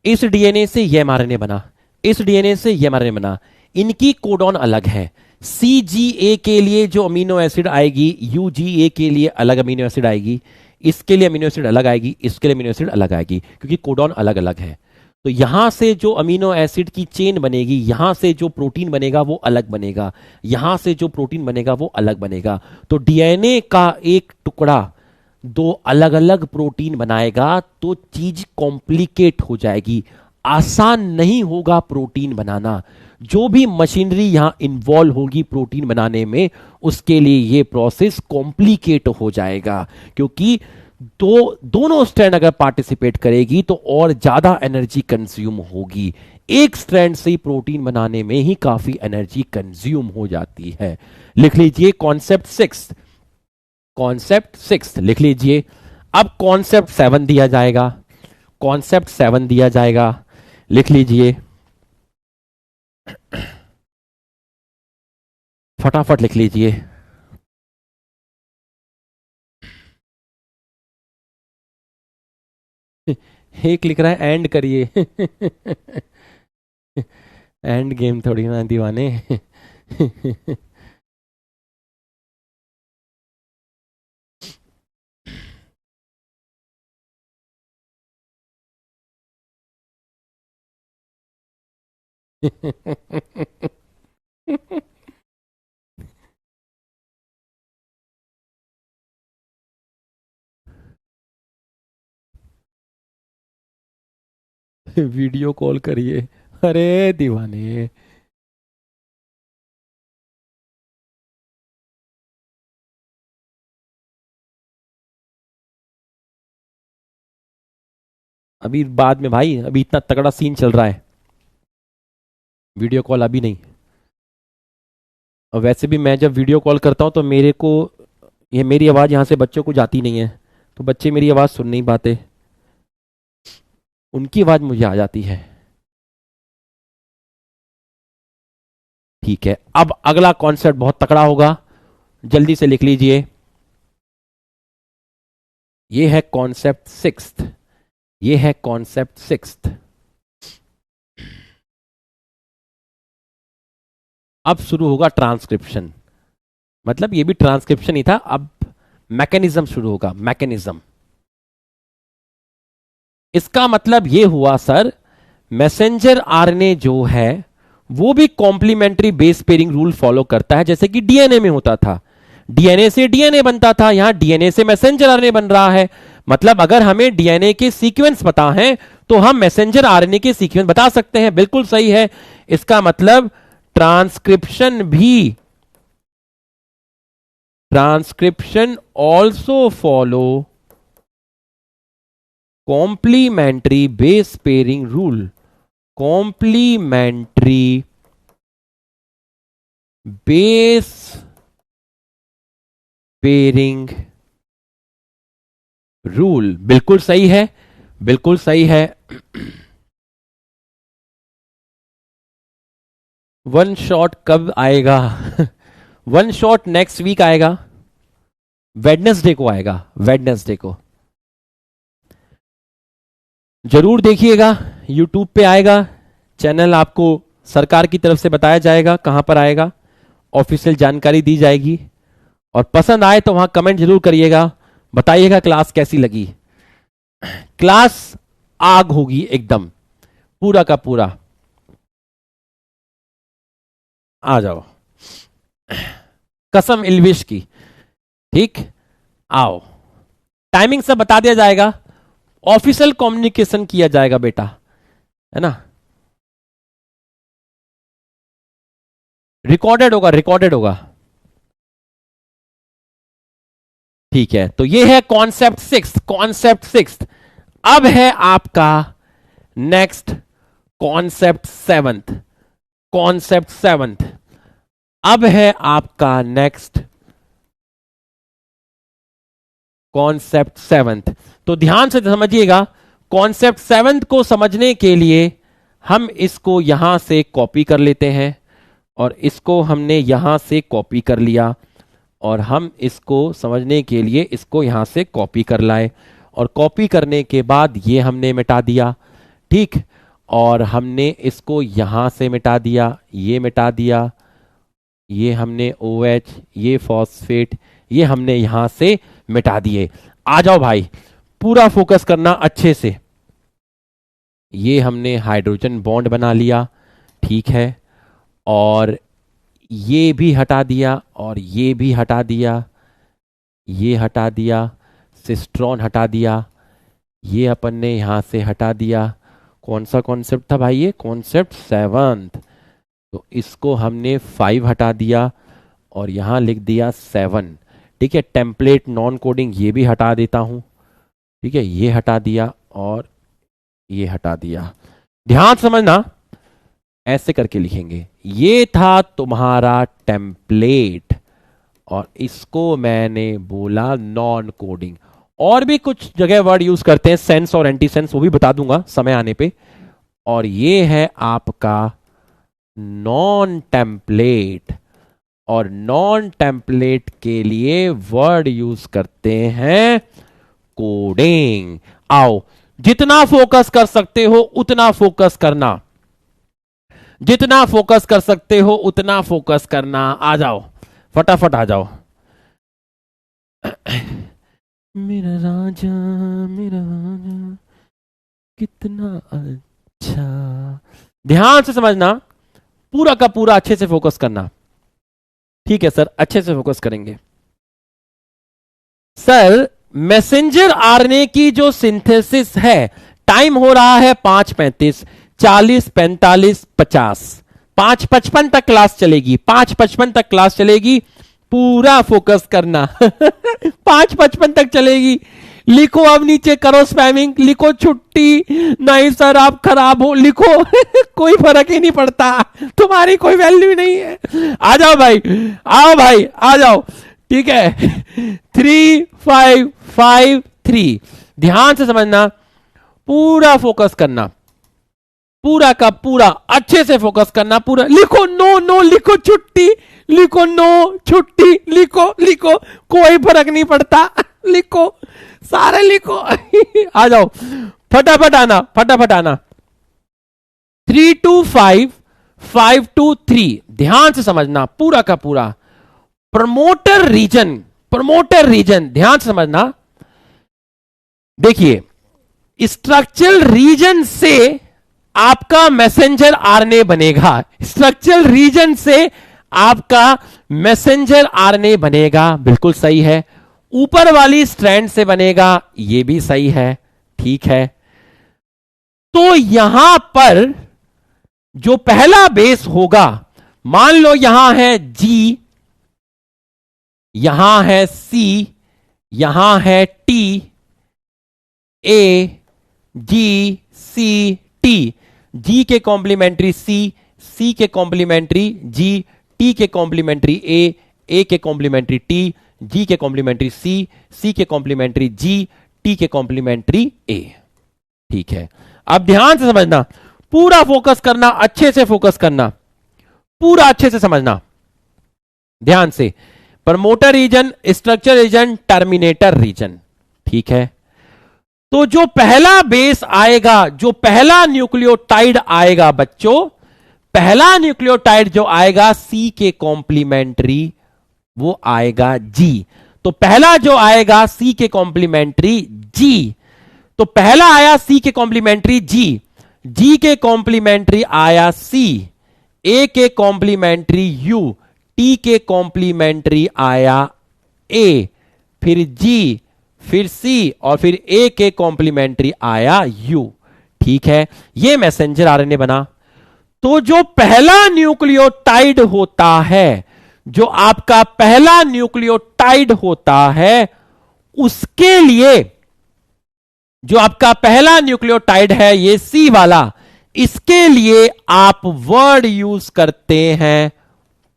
इस डीएनए से यह एमआरएनए बना, इस डीएनए से यह एमआरएनए बना, इनकी कोडॉन अलग है। सीजीए के लिए जो अमीनो एसिड आएगी, यूजीए के लिए अलग अमीनो एसिड आएगी, इसके लिए अमीनो एसिड अलग आएगी, इसके लिए अमीनो एसिड अलग आएगी, क्योंकि कोडॉन अलग अलग है। तो यहां से जो अमीनो एसिड की चेन बनेगी, यहां से जो प्रोटीन बनेगा वो अलग बनेगा, यहां से जो प्रोटीन बनेगा वो अलग बनेगा। तो डीएनए का एक टुकड़ा दो अलग अलग प्रोटीन बनाएगा तो चीज कॉम्प्लिकेट हो जाएगी, आसान नहीं होगा प्रोटीन बनाना। जो भी मशीनरी यहां इन्वॉल्व होगी प्रोटीन बनाने में, उसके लिए ये प्रोसेस कॉम्प्लिकेट हो जाएगा, क्योंकि दोनों स्ट्रैंड अगर पार्टिसिपेट करेगी तो और ज्यादा एनर्जी कंज्यूम होगी। एक स्ट्रैंड से ही प्रोटीन बनाने में ही काफी एनर्जी कंज्यूम हो जाती है। लिख लीजिए कॉन्सेप्ट सिक्स, कॉन्सेप्ट सिक्स लिख लीजिए। अब कॉन्सेप्ट सेवन दिया जाएगा, कॉन्सेप्ट सेवन दिया जाएगा, लिख लीजिए, फटाफट लिख लीजिए। एक लिख रहा है एंड करिए। एंड गेम थोड़ी ना दीवाने। वीडियो कॉल करिए, अरे दीवाने। अभी बाद में भाई, अभी इतना तगड़ा सीन चल रहा है, वीडियो कॉल अभी नहीं। और वैसे भी मैं जब वीडियो कॉल करता हूं तो मेरे को, ये मेरी आवाज यहां से बच्चों को जाती नहीं है, तो बच्चे मेरी आवाज सुन नहीं पाते, उनकी आवाज मुझे आ जाती है। ठीक है, अब अगला कॉन्सेप्ट बहुत तगड़ा होगा, जल्दी से लिख लीजिए। ये है कॉन्सेप्ट सिक्स्थ, ये है कॉन्सेप्ट सिक्स्थ। अब शुरू होगा ट्रांसक्रिप्शन, मतलब ये भी ट्रांसक्रिप्शन ही था, अब मैकेनिज्म शुरू होगा, मैकेनिज्म। इसका मतलब ये हुआ सर, मैसेंजर आरएनए जो है वो भी complementary base pairing rule follow करता है, जैसे कि डीएनए में होता था। डीएनए से डीएनए बनता था, यहां डीएनए से मैसेंजर आरएनए बन रहा है। मतलब अगर हमें डीएनए के सीक्वेंस पता है तो हम मैसेंजर आरएनए के सीक्वेंस बता सकते हैं। बिल्कुल सही है। इसका मतलब transcription also follow complementary base pairing rule, complementary base pairing rule. बिल्कुल सही है, बिल्कुल सही है। वन शॉट कब आएगा? वन शॉट नेक्स्ट वीक आएगा, वेडनेसडे को आएगा, वेडनेसडे को जरूर देखिएगा। यूट्यूब पे आएगा, चैनल आपको सरकार की तरफ से बताया जाएगा कहां पर आएगा, ऑफिशियल जानकारी दी जाएगी। और पसंद आए तो वहां कमेंट जरूर करिएगा, बताइएगा क्लास कैसी लगी। क्लास आग होगी एकदम, पूरा का पूरा। आ जाओ, कसम इल्विश की। ठीक, आओ, टाइमिंग सब बता दिया जाएगा, ऑफिशियल कम्युनिकेशन किया जाएगा बेटा, है ना। रिकॉर्डेड होगा, रिकॉर्डेड होगा। ठीक है, तो ये है कॉन्सेप्ट सिक्स, कॉन्सेप्ट सिक्स। अब है आपका next concept seventh, concept seventh. अब है आपका नेक्स्ट कॉन्सेप्ट सेवंथ। तो ध्यान से समझिएगा, कॉन्सेप्ट सेवंथ को समझने के लिए हम इसको यहां से कॉपी कर लेते हैं, और इसको हमने यहां से कॉपी कर लिया, और हम इसको समझने के लिए इसको यहां से कॉपी कर लाए, और कॉपी करने के बाद ये हमने मिटा दिया। ठीक, और हमने इसको यहां से मिटा दिया, ये मिटा दिया, ये हमने OH, ये फॉस्फेट, ये हमने यहां से मिटा दिए। आ जाओ भाई, पूरा फोकस करना अच्छे से। ये हमने हाइड्रोजन बॉन्ड बना लिया, ठीक है, और ये भी हटा दिया, और ये भी हटा दिया, ये हटा दिया, सिस्ट्रॉन हटा दिया, ये अपन ने यहां से हटा दिया। कौन सा कॉन्सेप्ट था भाई? ये कॉन्सेप्ट सेवंथ। तो इसको हमने 5 हटा दिया और यहां लिख दिया 7। ठीक है, टेम्पलेट नॉन कोडिंग ये भी हटा देता हूं। ठीक है, ये हटा दिया और ये हटा दिया। ध्यान समझना, ऐसे करके लिखेंगे। ये था तुम्हारा टेम्पलेट और इसको मैंने बोला नॉन कोडिंग। और भी कुछ जगह वर्ड यूज करते हैं, सेंस और एंटी सेंस, वो भी बता दूंगा समय आने पे। और ये है आपका नॉन टेम्पलेट, और नॉन टेम्पलेट के लिए वर्ड यूज करते हैं कोडिंग। आओ, जितना फोकस कर सकते हो उतना फोकस करना, जितना फोकस कर सकते हो उतना फोकस करना। आ जाओ, फटाफट आ जाओ। मेरा राजा, मेरा राजा कितना अच्छा। ध्यान से समझना, पूरा का पूरा अच्छे से फोकस करना। ठीक है सर, अच्छे से फोकस करेंगे। सर, मैसेंजर आरएनए की जो सिंथेसिस है, टाइम हो रहा है 5:35, 40, 45, 50, 5:55 तक क्लास चलेगी, 5:55 तक क्लास चलेगी। पूरा फोकस करना। 5:55 तक चलेगी। लिखो, अब नीचे करो स्पैमिंग, लिखो छुट्टी, नहीं सर आप खराब हो, लिखो। कोई फर्क ही नहीं पड़ता, तुम्हारी कोई वैल्यू नहीं है। आ जाओ भाई, आओ भाई, आ जाओ। ठीक है, 3 5 5 3। ध्यान से समझना, पूरा फोकस करना, पूरा का पूरा अच्छे से फोकस करना। पूरा लिखो, नो नो लिखो, छुट्टी लिखो, नो छुट्टी लिखो, लिखो, कोई फर्क नहीं पड़ता, लिखो, सारे लिखो। आ जाओ, फटाफट आना, फटाफट आना। 3 2 5 5 2 3। ध्यान से समझना, पूरा का पूरा प्रमोटर रीजन, प्रमोटर रीजन, ध्यान से समझना। देखिए, स्ट्रक्चरल रीजन से आपका मैसेंजर आरएनए बनेगा, स्ट्रक्चरल रीजन से आपका मैसेंजर आरएनए बनेगा, बिल्कुल सही है। ऊपर वाली स्ट्रैंड से बनेगा, यह भी सही है, ठीक है। तो यहां पर जो पहला बेस होगा, मान लो यहां है जी, यहां है सी, यहां है टी, ए जी सी टी, जी के कॉम्प्लीमेंट्री सी, सी के कॉम्प्लीमेंट्री जी, टी के कॉम्प्लीमेंट्री ए के कॉम्प्लीमेंट्री टी, जी के कॉम्प्लीमेंट्री सी, सी के कॉम्प्लीमेंट्री जी, टी के कॉम्प्लीमेंट्री ए। ठीक है, अब ध्यान से समझना, पूरा फोकस करना, अच्छे से फोकस करना, पूरा अच्छे से समझना, ध्यान से। Promoter region, structure region, terminator region. ठीक है, तो जो पहला बेस आएगा, जो पहला न्यूक्लियोटाइड आएगा बच्चों, पहला न्यूक्लियोटाइड जो आएगा सी के कॉम्प्लीमेंट्री, वो आएगा जी। तो पहला जो आएगा सी के कॉम्प्लीमेंट्री जी, तो पहला आया सी के कॉम्प्लीमेंट्री जी, जी के कॉम्प्लीमेंट्री आया सी, ए के कॉम्प्लीमेंट्री यू, टी के कॉम्प्लीमेंट्री आया ए, फिर जी, फिर सी, और फिर ए के कॉम्प्लीमेंट्री आया यू। ठीक है, ये मैसेंजर आरएनए बना। तो जो पहला न्यूक्लियोटाइड होता है, जो आपका पहला न्यूक्लियोटाइड होता है, उसके लिए, जो आपका पहला न्यूक्लियोटाइड है ये सी वाला, इसके लिए आप वर्ड यूज करते हैं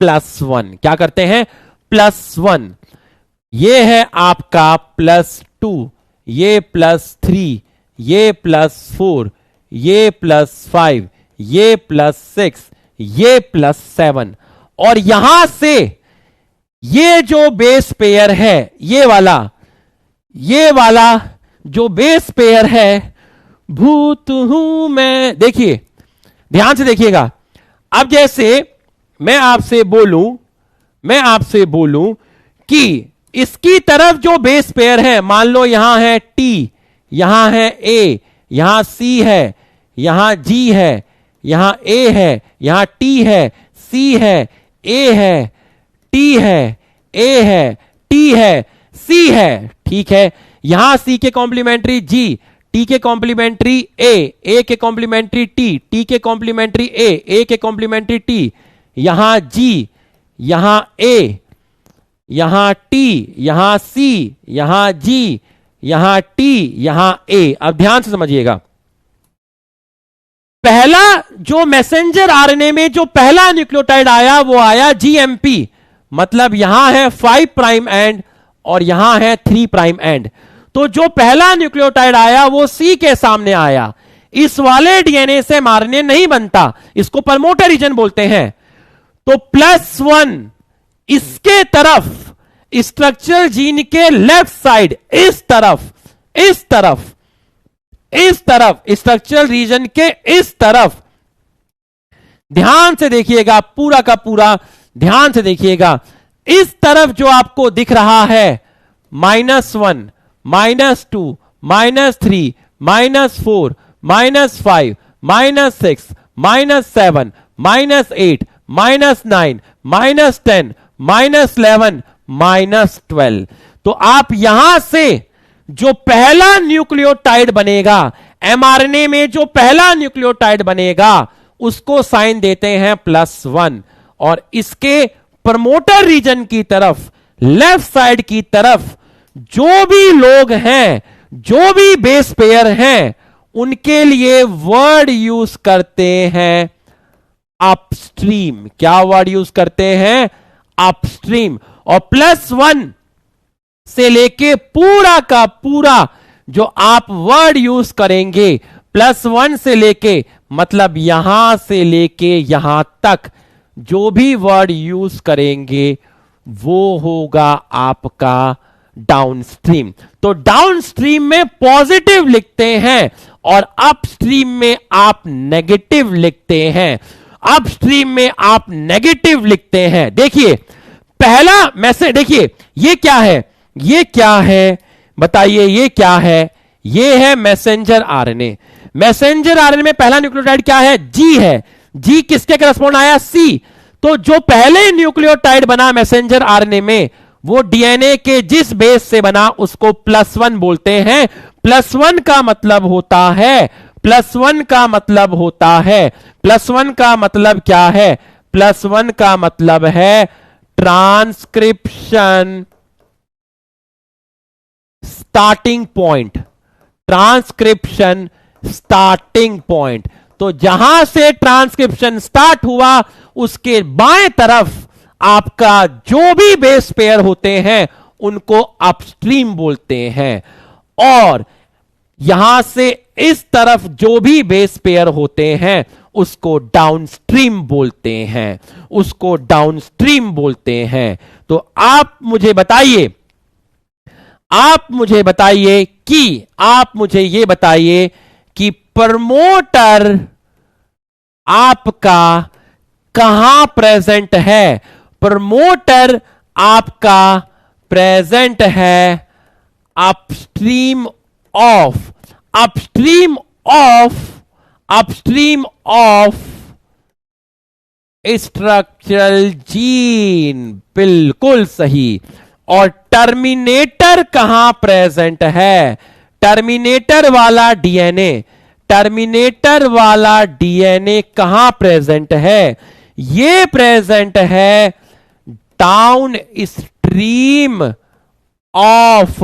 +1। क्या करते हैं? +1। ये है आपका +2, ये +3, ये +4, ये +5, ये +6, ये +7। और यहां से ये जो बेस पेयर है, ये वाला जो बेस पेयर है, भूत हूं मैं। देखिए, ध्यान से देखिएगा। अब जैसे मैं आपसे बोलूं कि इसकी तरफ जो बेस पेयर है, मान लो यहां है टी, यहां है ए, यहां सी है, यहां जी है, यहां ए है, यहां टी है, सी है, ए है, टी है, ए है, टी है, सी है। ठीक है, यहां सी के कॉम्प्लीमेंट्री जी, टी के कॉम्प्लीमेंट्री ए के कॉम्प्लीमेंट्री टी के कॉम्प्लीमेंट्री ए के कॉम्प्लीमेंट्री टी, यहां जी, यहां ए, यहां टी, यहां सी, यहां जी, यहां टी, यहां ए। अब ध्यान से समझिएगा, पहला जो मैसेंजर आरएनए में जो पहला न्यूक्लियोटाइड आया वो आया जीएमपी, मतलब यहां है 5 प्राइम एंड और यहां है 3 प्राइम एंड। तो जो पहला न्यूक्लियोटाइड आया वो सी के सामने आया। इस वाले डीएनए से आरएनए नहीं बनता, इसको प्रमोटर रीजन बोलते हैं। तो +1 इसके तरफ, स्ट्रक्चरल जीन के लेफ्ट साइड, इस तरफ, इस तरफ, इस तरफ, स्ट्रक्चरल रीजन के इस तरफ, ध्यान से देखिएगा, पूरा का पूरा ध्यान से देखिएगा। इस तरफ जो आपको दिख रहा है -1, -2, -3, -4, -5, -6, -7, -8, -9, -10, -11, -12। तो आप यहां से जो पहला न्यूक्लियोटाइड बनेगा, एमआरएनए में जो पहला न्यूक्लियोटाइड बनेगा, उसको साइन देते हैं +1, और इसके प्रमोटर रीजन की तरफ, लेफ्ट साइड की तरफ जो भी लोग हैं, जो भी बेस पेयर हैं, उनके लिए वर्ड यूज करते हैं अपस्ट्रीम। क्या वर्ड यूज करते हैं? अपस्ट्रीम। और +1 से लेके पूरा का पूरा जो आप वर्ड यूज करेंगे, +1 से लेके मतलब यहां से लेके यहां तक जो भी वर्ड यूज करेंगे वो होगा आपका डाउनस्ट्रीम। तो डाउनस्ट्रीम में पॉजिटिव लिखते हैं और अपस्ट्रीम में आप नेगेटिव लिखते हैं। अपस्ट्रीम में आप नेगेटिव लिखते हैं। देखिए पहला मैसेज, देखिए ये क्या है, ये क्या है बताइए, ये क्या है? ये है मैसेंजर आरएनए। मैसेंजर आरएनए में पहला न्यूक्लियोटाइड क्या है? जी है। जी किसके करस्पॉन्ड आया? सी। तो जो पहले न्यूक्लियोटाइड बना मैसेंजर आरएनए में, वो डीएनए के जिस बेस से बना उसको +1 बोलते हैं। +1 का मतलब होता है, +1 का मतलब होता है, +1 का मतलब क्या है? +1 का मतलब है transcription starting point. Transcription starting point. तो जहां से ट्रांसक्रिप्शन स्टार्ट हुआ उसके बाएं तरफ आपका जो भी बेस पेयर होते हैं उनको अपस्ट्रीम बोलते हैं, और यहां से इस तरफ जो भी बेस पेयर होते हैं उसको डाउनस्ट्रीम बोलते हैं, उसको डाउनस्ट्रीम बोलते हैं। तो आप मुझे बताइए, आप मुझे बताइए कि, आप मुझे ये बताइए कि प्रमोटर आपका कहां प्रेजेंट है? प्रमोटर आपका प्रेजेंट है upstream of, upstream of, upstream of structural gene. बिल्कुल सही। और टर्मिनेटर कहां प्रेजेंट है? टर्मिनेटर वाला डीएनए, टर्मिनेटर वाला डीएनए कहां प्रेजेंट है? ये प्रेजेंट है down stream of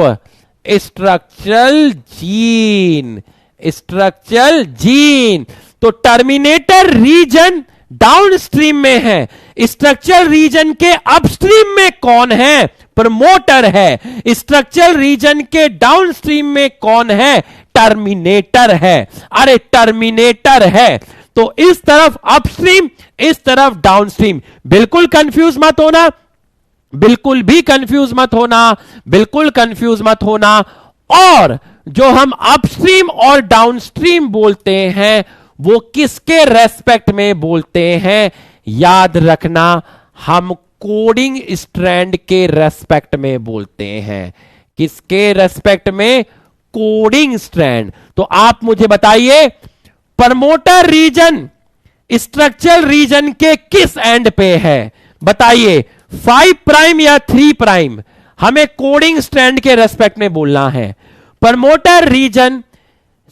structural gene, structural gene. तो टर्मिनेटर रीजन डाउनस्ट्रीम में है, स्ट्रक्चरल रीजन के अपस्ट्रीम में कौन है? प्रमोटर है। स्ट्रक्चरल रीजन के डाउनस्ट्रीम में कौन है? टर्मिनेटर है। अरे टर्मिनेटर है। तो इस तरफ अपस्ट्रीम, इस तरफ डाउनस्ट्रीम। बिल्कुल कंफ्यूज मत होना, बिल्कुल भी कंफ्यूज मत होना, बिल्कुल कंफ्यूज मत होना। और जो हम अपस्ट्रीम और डाउनस्ट्रीम बोलते हैं वो किसके रेस्पेक्ट में बोलते हैं? याद रखना, हम कोडिंग स्ट्रैंड के रेस्पेक्ट में बोलते हैं। किसके रेस्पेक्ट में? Coding strand. तो आप मुझे बताइए प्रमोटर रीजन स्ट्रक्चरल रीजन के किस एंड पे है? बताइए 5 प्राइम या 3 प्राइम? हमें कोडिंग स्ट्रैंड के रेस्पेक्ट में बोलना है। प्रमोटर रीजन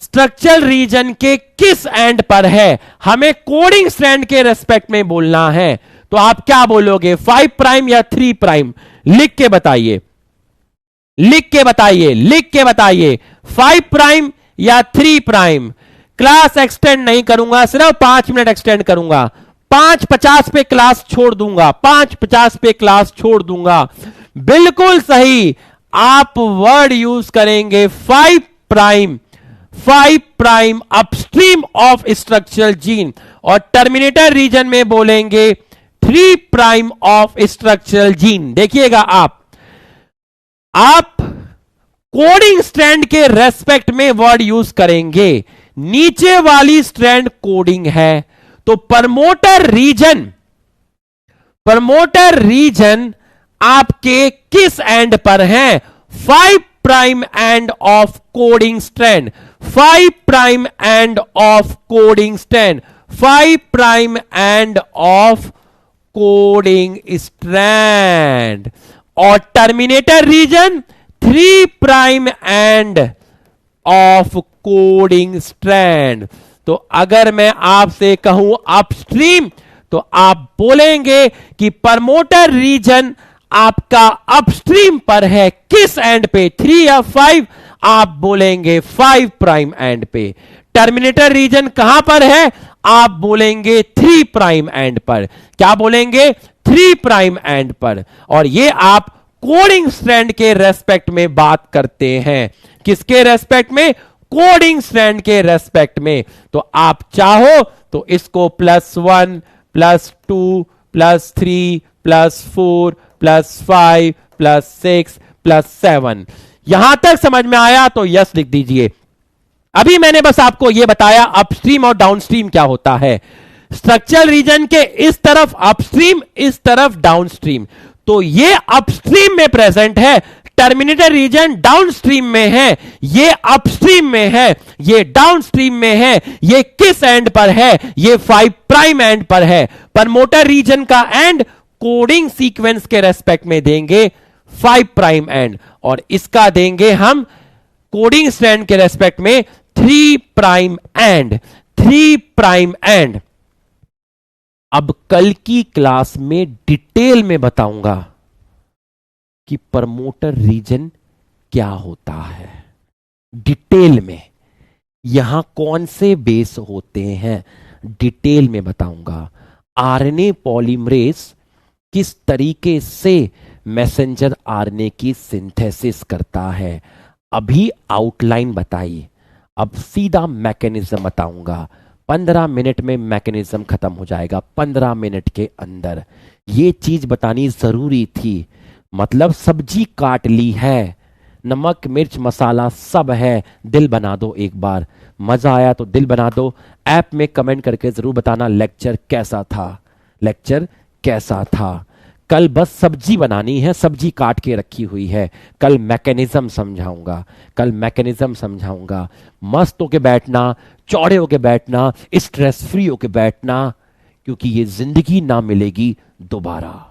स्ट्रक्चरल रीजन के किस एंड पर है, हमें कोडिंग स्ट्रैंड के रेस्पेक्ट में बोलना है। तो आप क्या बोलोगे, 5 प्राइम या 3 प्राइम? लिख के बताइए, लिख के बताइए, लिख के बताइए, 5 प्राइम या 3 प्राइम? क्लास एक्सटेंड नहीं करूंगा, सिर्फ 5 मिनट एक्सटेंड करूंगा, 5:50 पे क्लास छोड़ दूंगा, 5:50 पे क्लास छोड़ दूंगा। बिल्कुल सही, आप वर्ड यूज करेंगे 5 prime, 5 prime upstream of structural gene, और टर्मिनेटर रीजन में बोलेंगे 3 प्राइम ऑफ स्ट्रक्चरल जीन। देखिएगा आप कोडिंग स्ट्रैंड के रेस्पेक्ट में वर्ड यूज करेंगे, नीचे वाली स्ट्रैंड कोडिंग है, तो प्रमोटर रीजन आपके किस एंड पर है? 5 prime end of coding strand, 5 prime end of coding strand, 5 prime end of coding strand. और terminator region 3 prime end of coding strand. तो अगर मैं आपसे कहूं अपस्ट्रीम, तो आप बोलेंगे कि प्रमोटर रीजन आपका अपस्ट्रीम पर है, किस एंड पे, 3 या 5? आप बोलेंगे 5 प्राइम एंड पे। टर्मिनेटर रीजन कहां पर है? आप बोलेंगे 3 प्राइम एंड पर। क्या बोलेंगे? 3 प्राइम एंड पर। और ये आप कोडिंग स्ट्रैंड के रेस्पेक्ट में बात करते हैं। किसके रेस्पेक्ट में? कोडिंग स्ट्रैंड के रेस्पेक्ट में। तो आप चाहो तो इसको +1 +2 +3 +4 +5 +6 +7, यहां तक समझ में आया तो यस लिख दीजिए। अभी मैंने बस आपको यह बताया अपस्ट्रीम और डाउनस्ट्रीम क्या होता है। स्ट्रक्चरल रीजन के इस तरफ अपस्ट्रीम, इस तरफ डाउनस्ट्रीम। तो ये अपस्ट्रीम में प्रेजेंट है, टर्मिनेटर रीजन डाउनस्ट्रीम में है, ये अपस्ट्रीम में है, ये डाउनस्ट्रीम में है। ये किस एंड पर है? ये 5 प्राइम एंड पर है। प्रमोटर रीजन का एंड कोडिंग सीक्वेंस के रेस्पेक्ट में देंगे 5 प्राइम एंड, और इसका देंगे हम कोडिंग स्ट्रैंड के रेस्पेक्ट में 3 प्राइम एंड, 3 प्राइम एंड। अब कल की क्लास में डिटेल में बताऊंगा कि प्रमोटर रीजन क्या होता है, डिटेल में, यहां कौन से बेस होते हैं, डिटेल में बताऊंगा। आरएनए पॉलीमरेज किस तरीके से मैसेंजर आरएनए की सिंथेसिस करता है, अभी आउटलाइन बताई, अब सीधा मैकेनिज्म बताऊंगा। 15 मिनट में मैकेनिज्म खत्म हो जाएगा, 15 मिनट के अंदर। ये चीज बतानी जरूरी थी, मतलब सब्जी काट ली है, नमक मिर्च मसाला सब है, दिल बना दो एक बार। मजा आया तो दिल बना दो। ऐप में कमेंट करके जरूर बताना लेक्चर कैसा था, लेक्चर कैसा था। कल बस सब्जी बनानी है, सब्जी काट के रखी हुई है। कल मैकेनिज्म समझाऊंगा, कल मैकेनिज्म समझाऊंगा। मस्त होके बैठना, चौड़े होके बैठना, स्ट्रेस फ्री होके बैठना, क्योंकि ये जिंदगी ना मिलेगी दोबारा।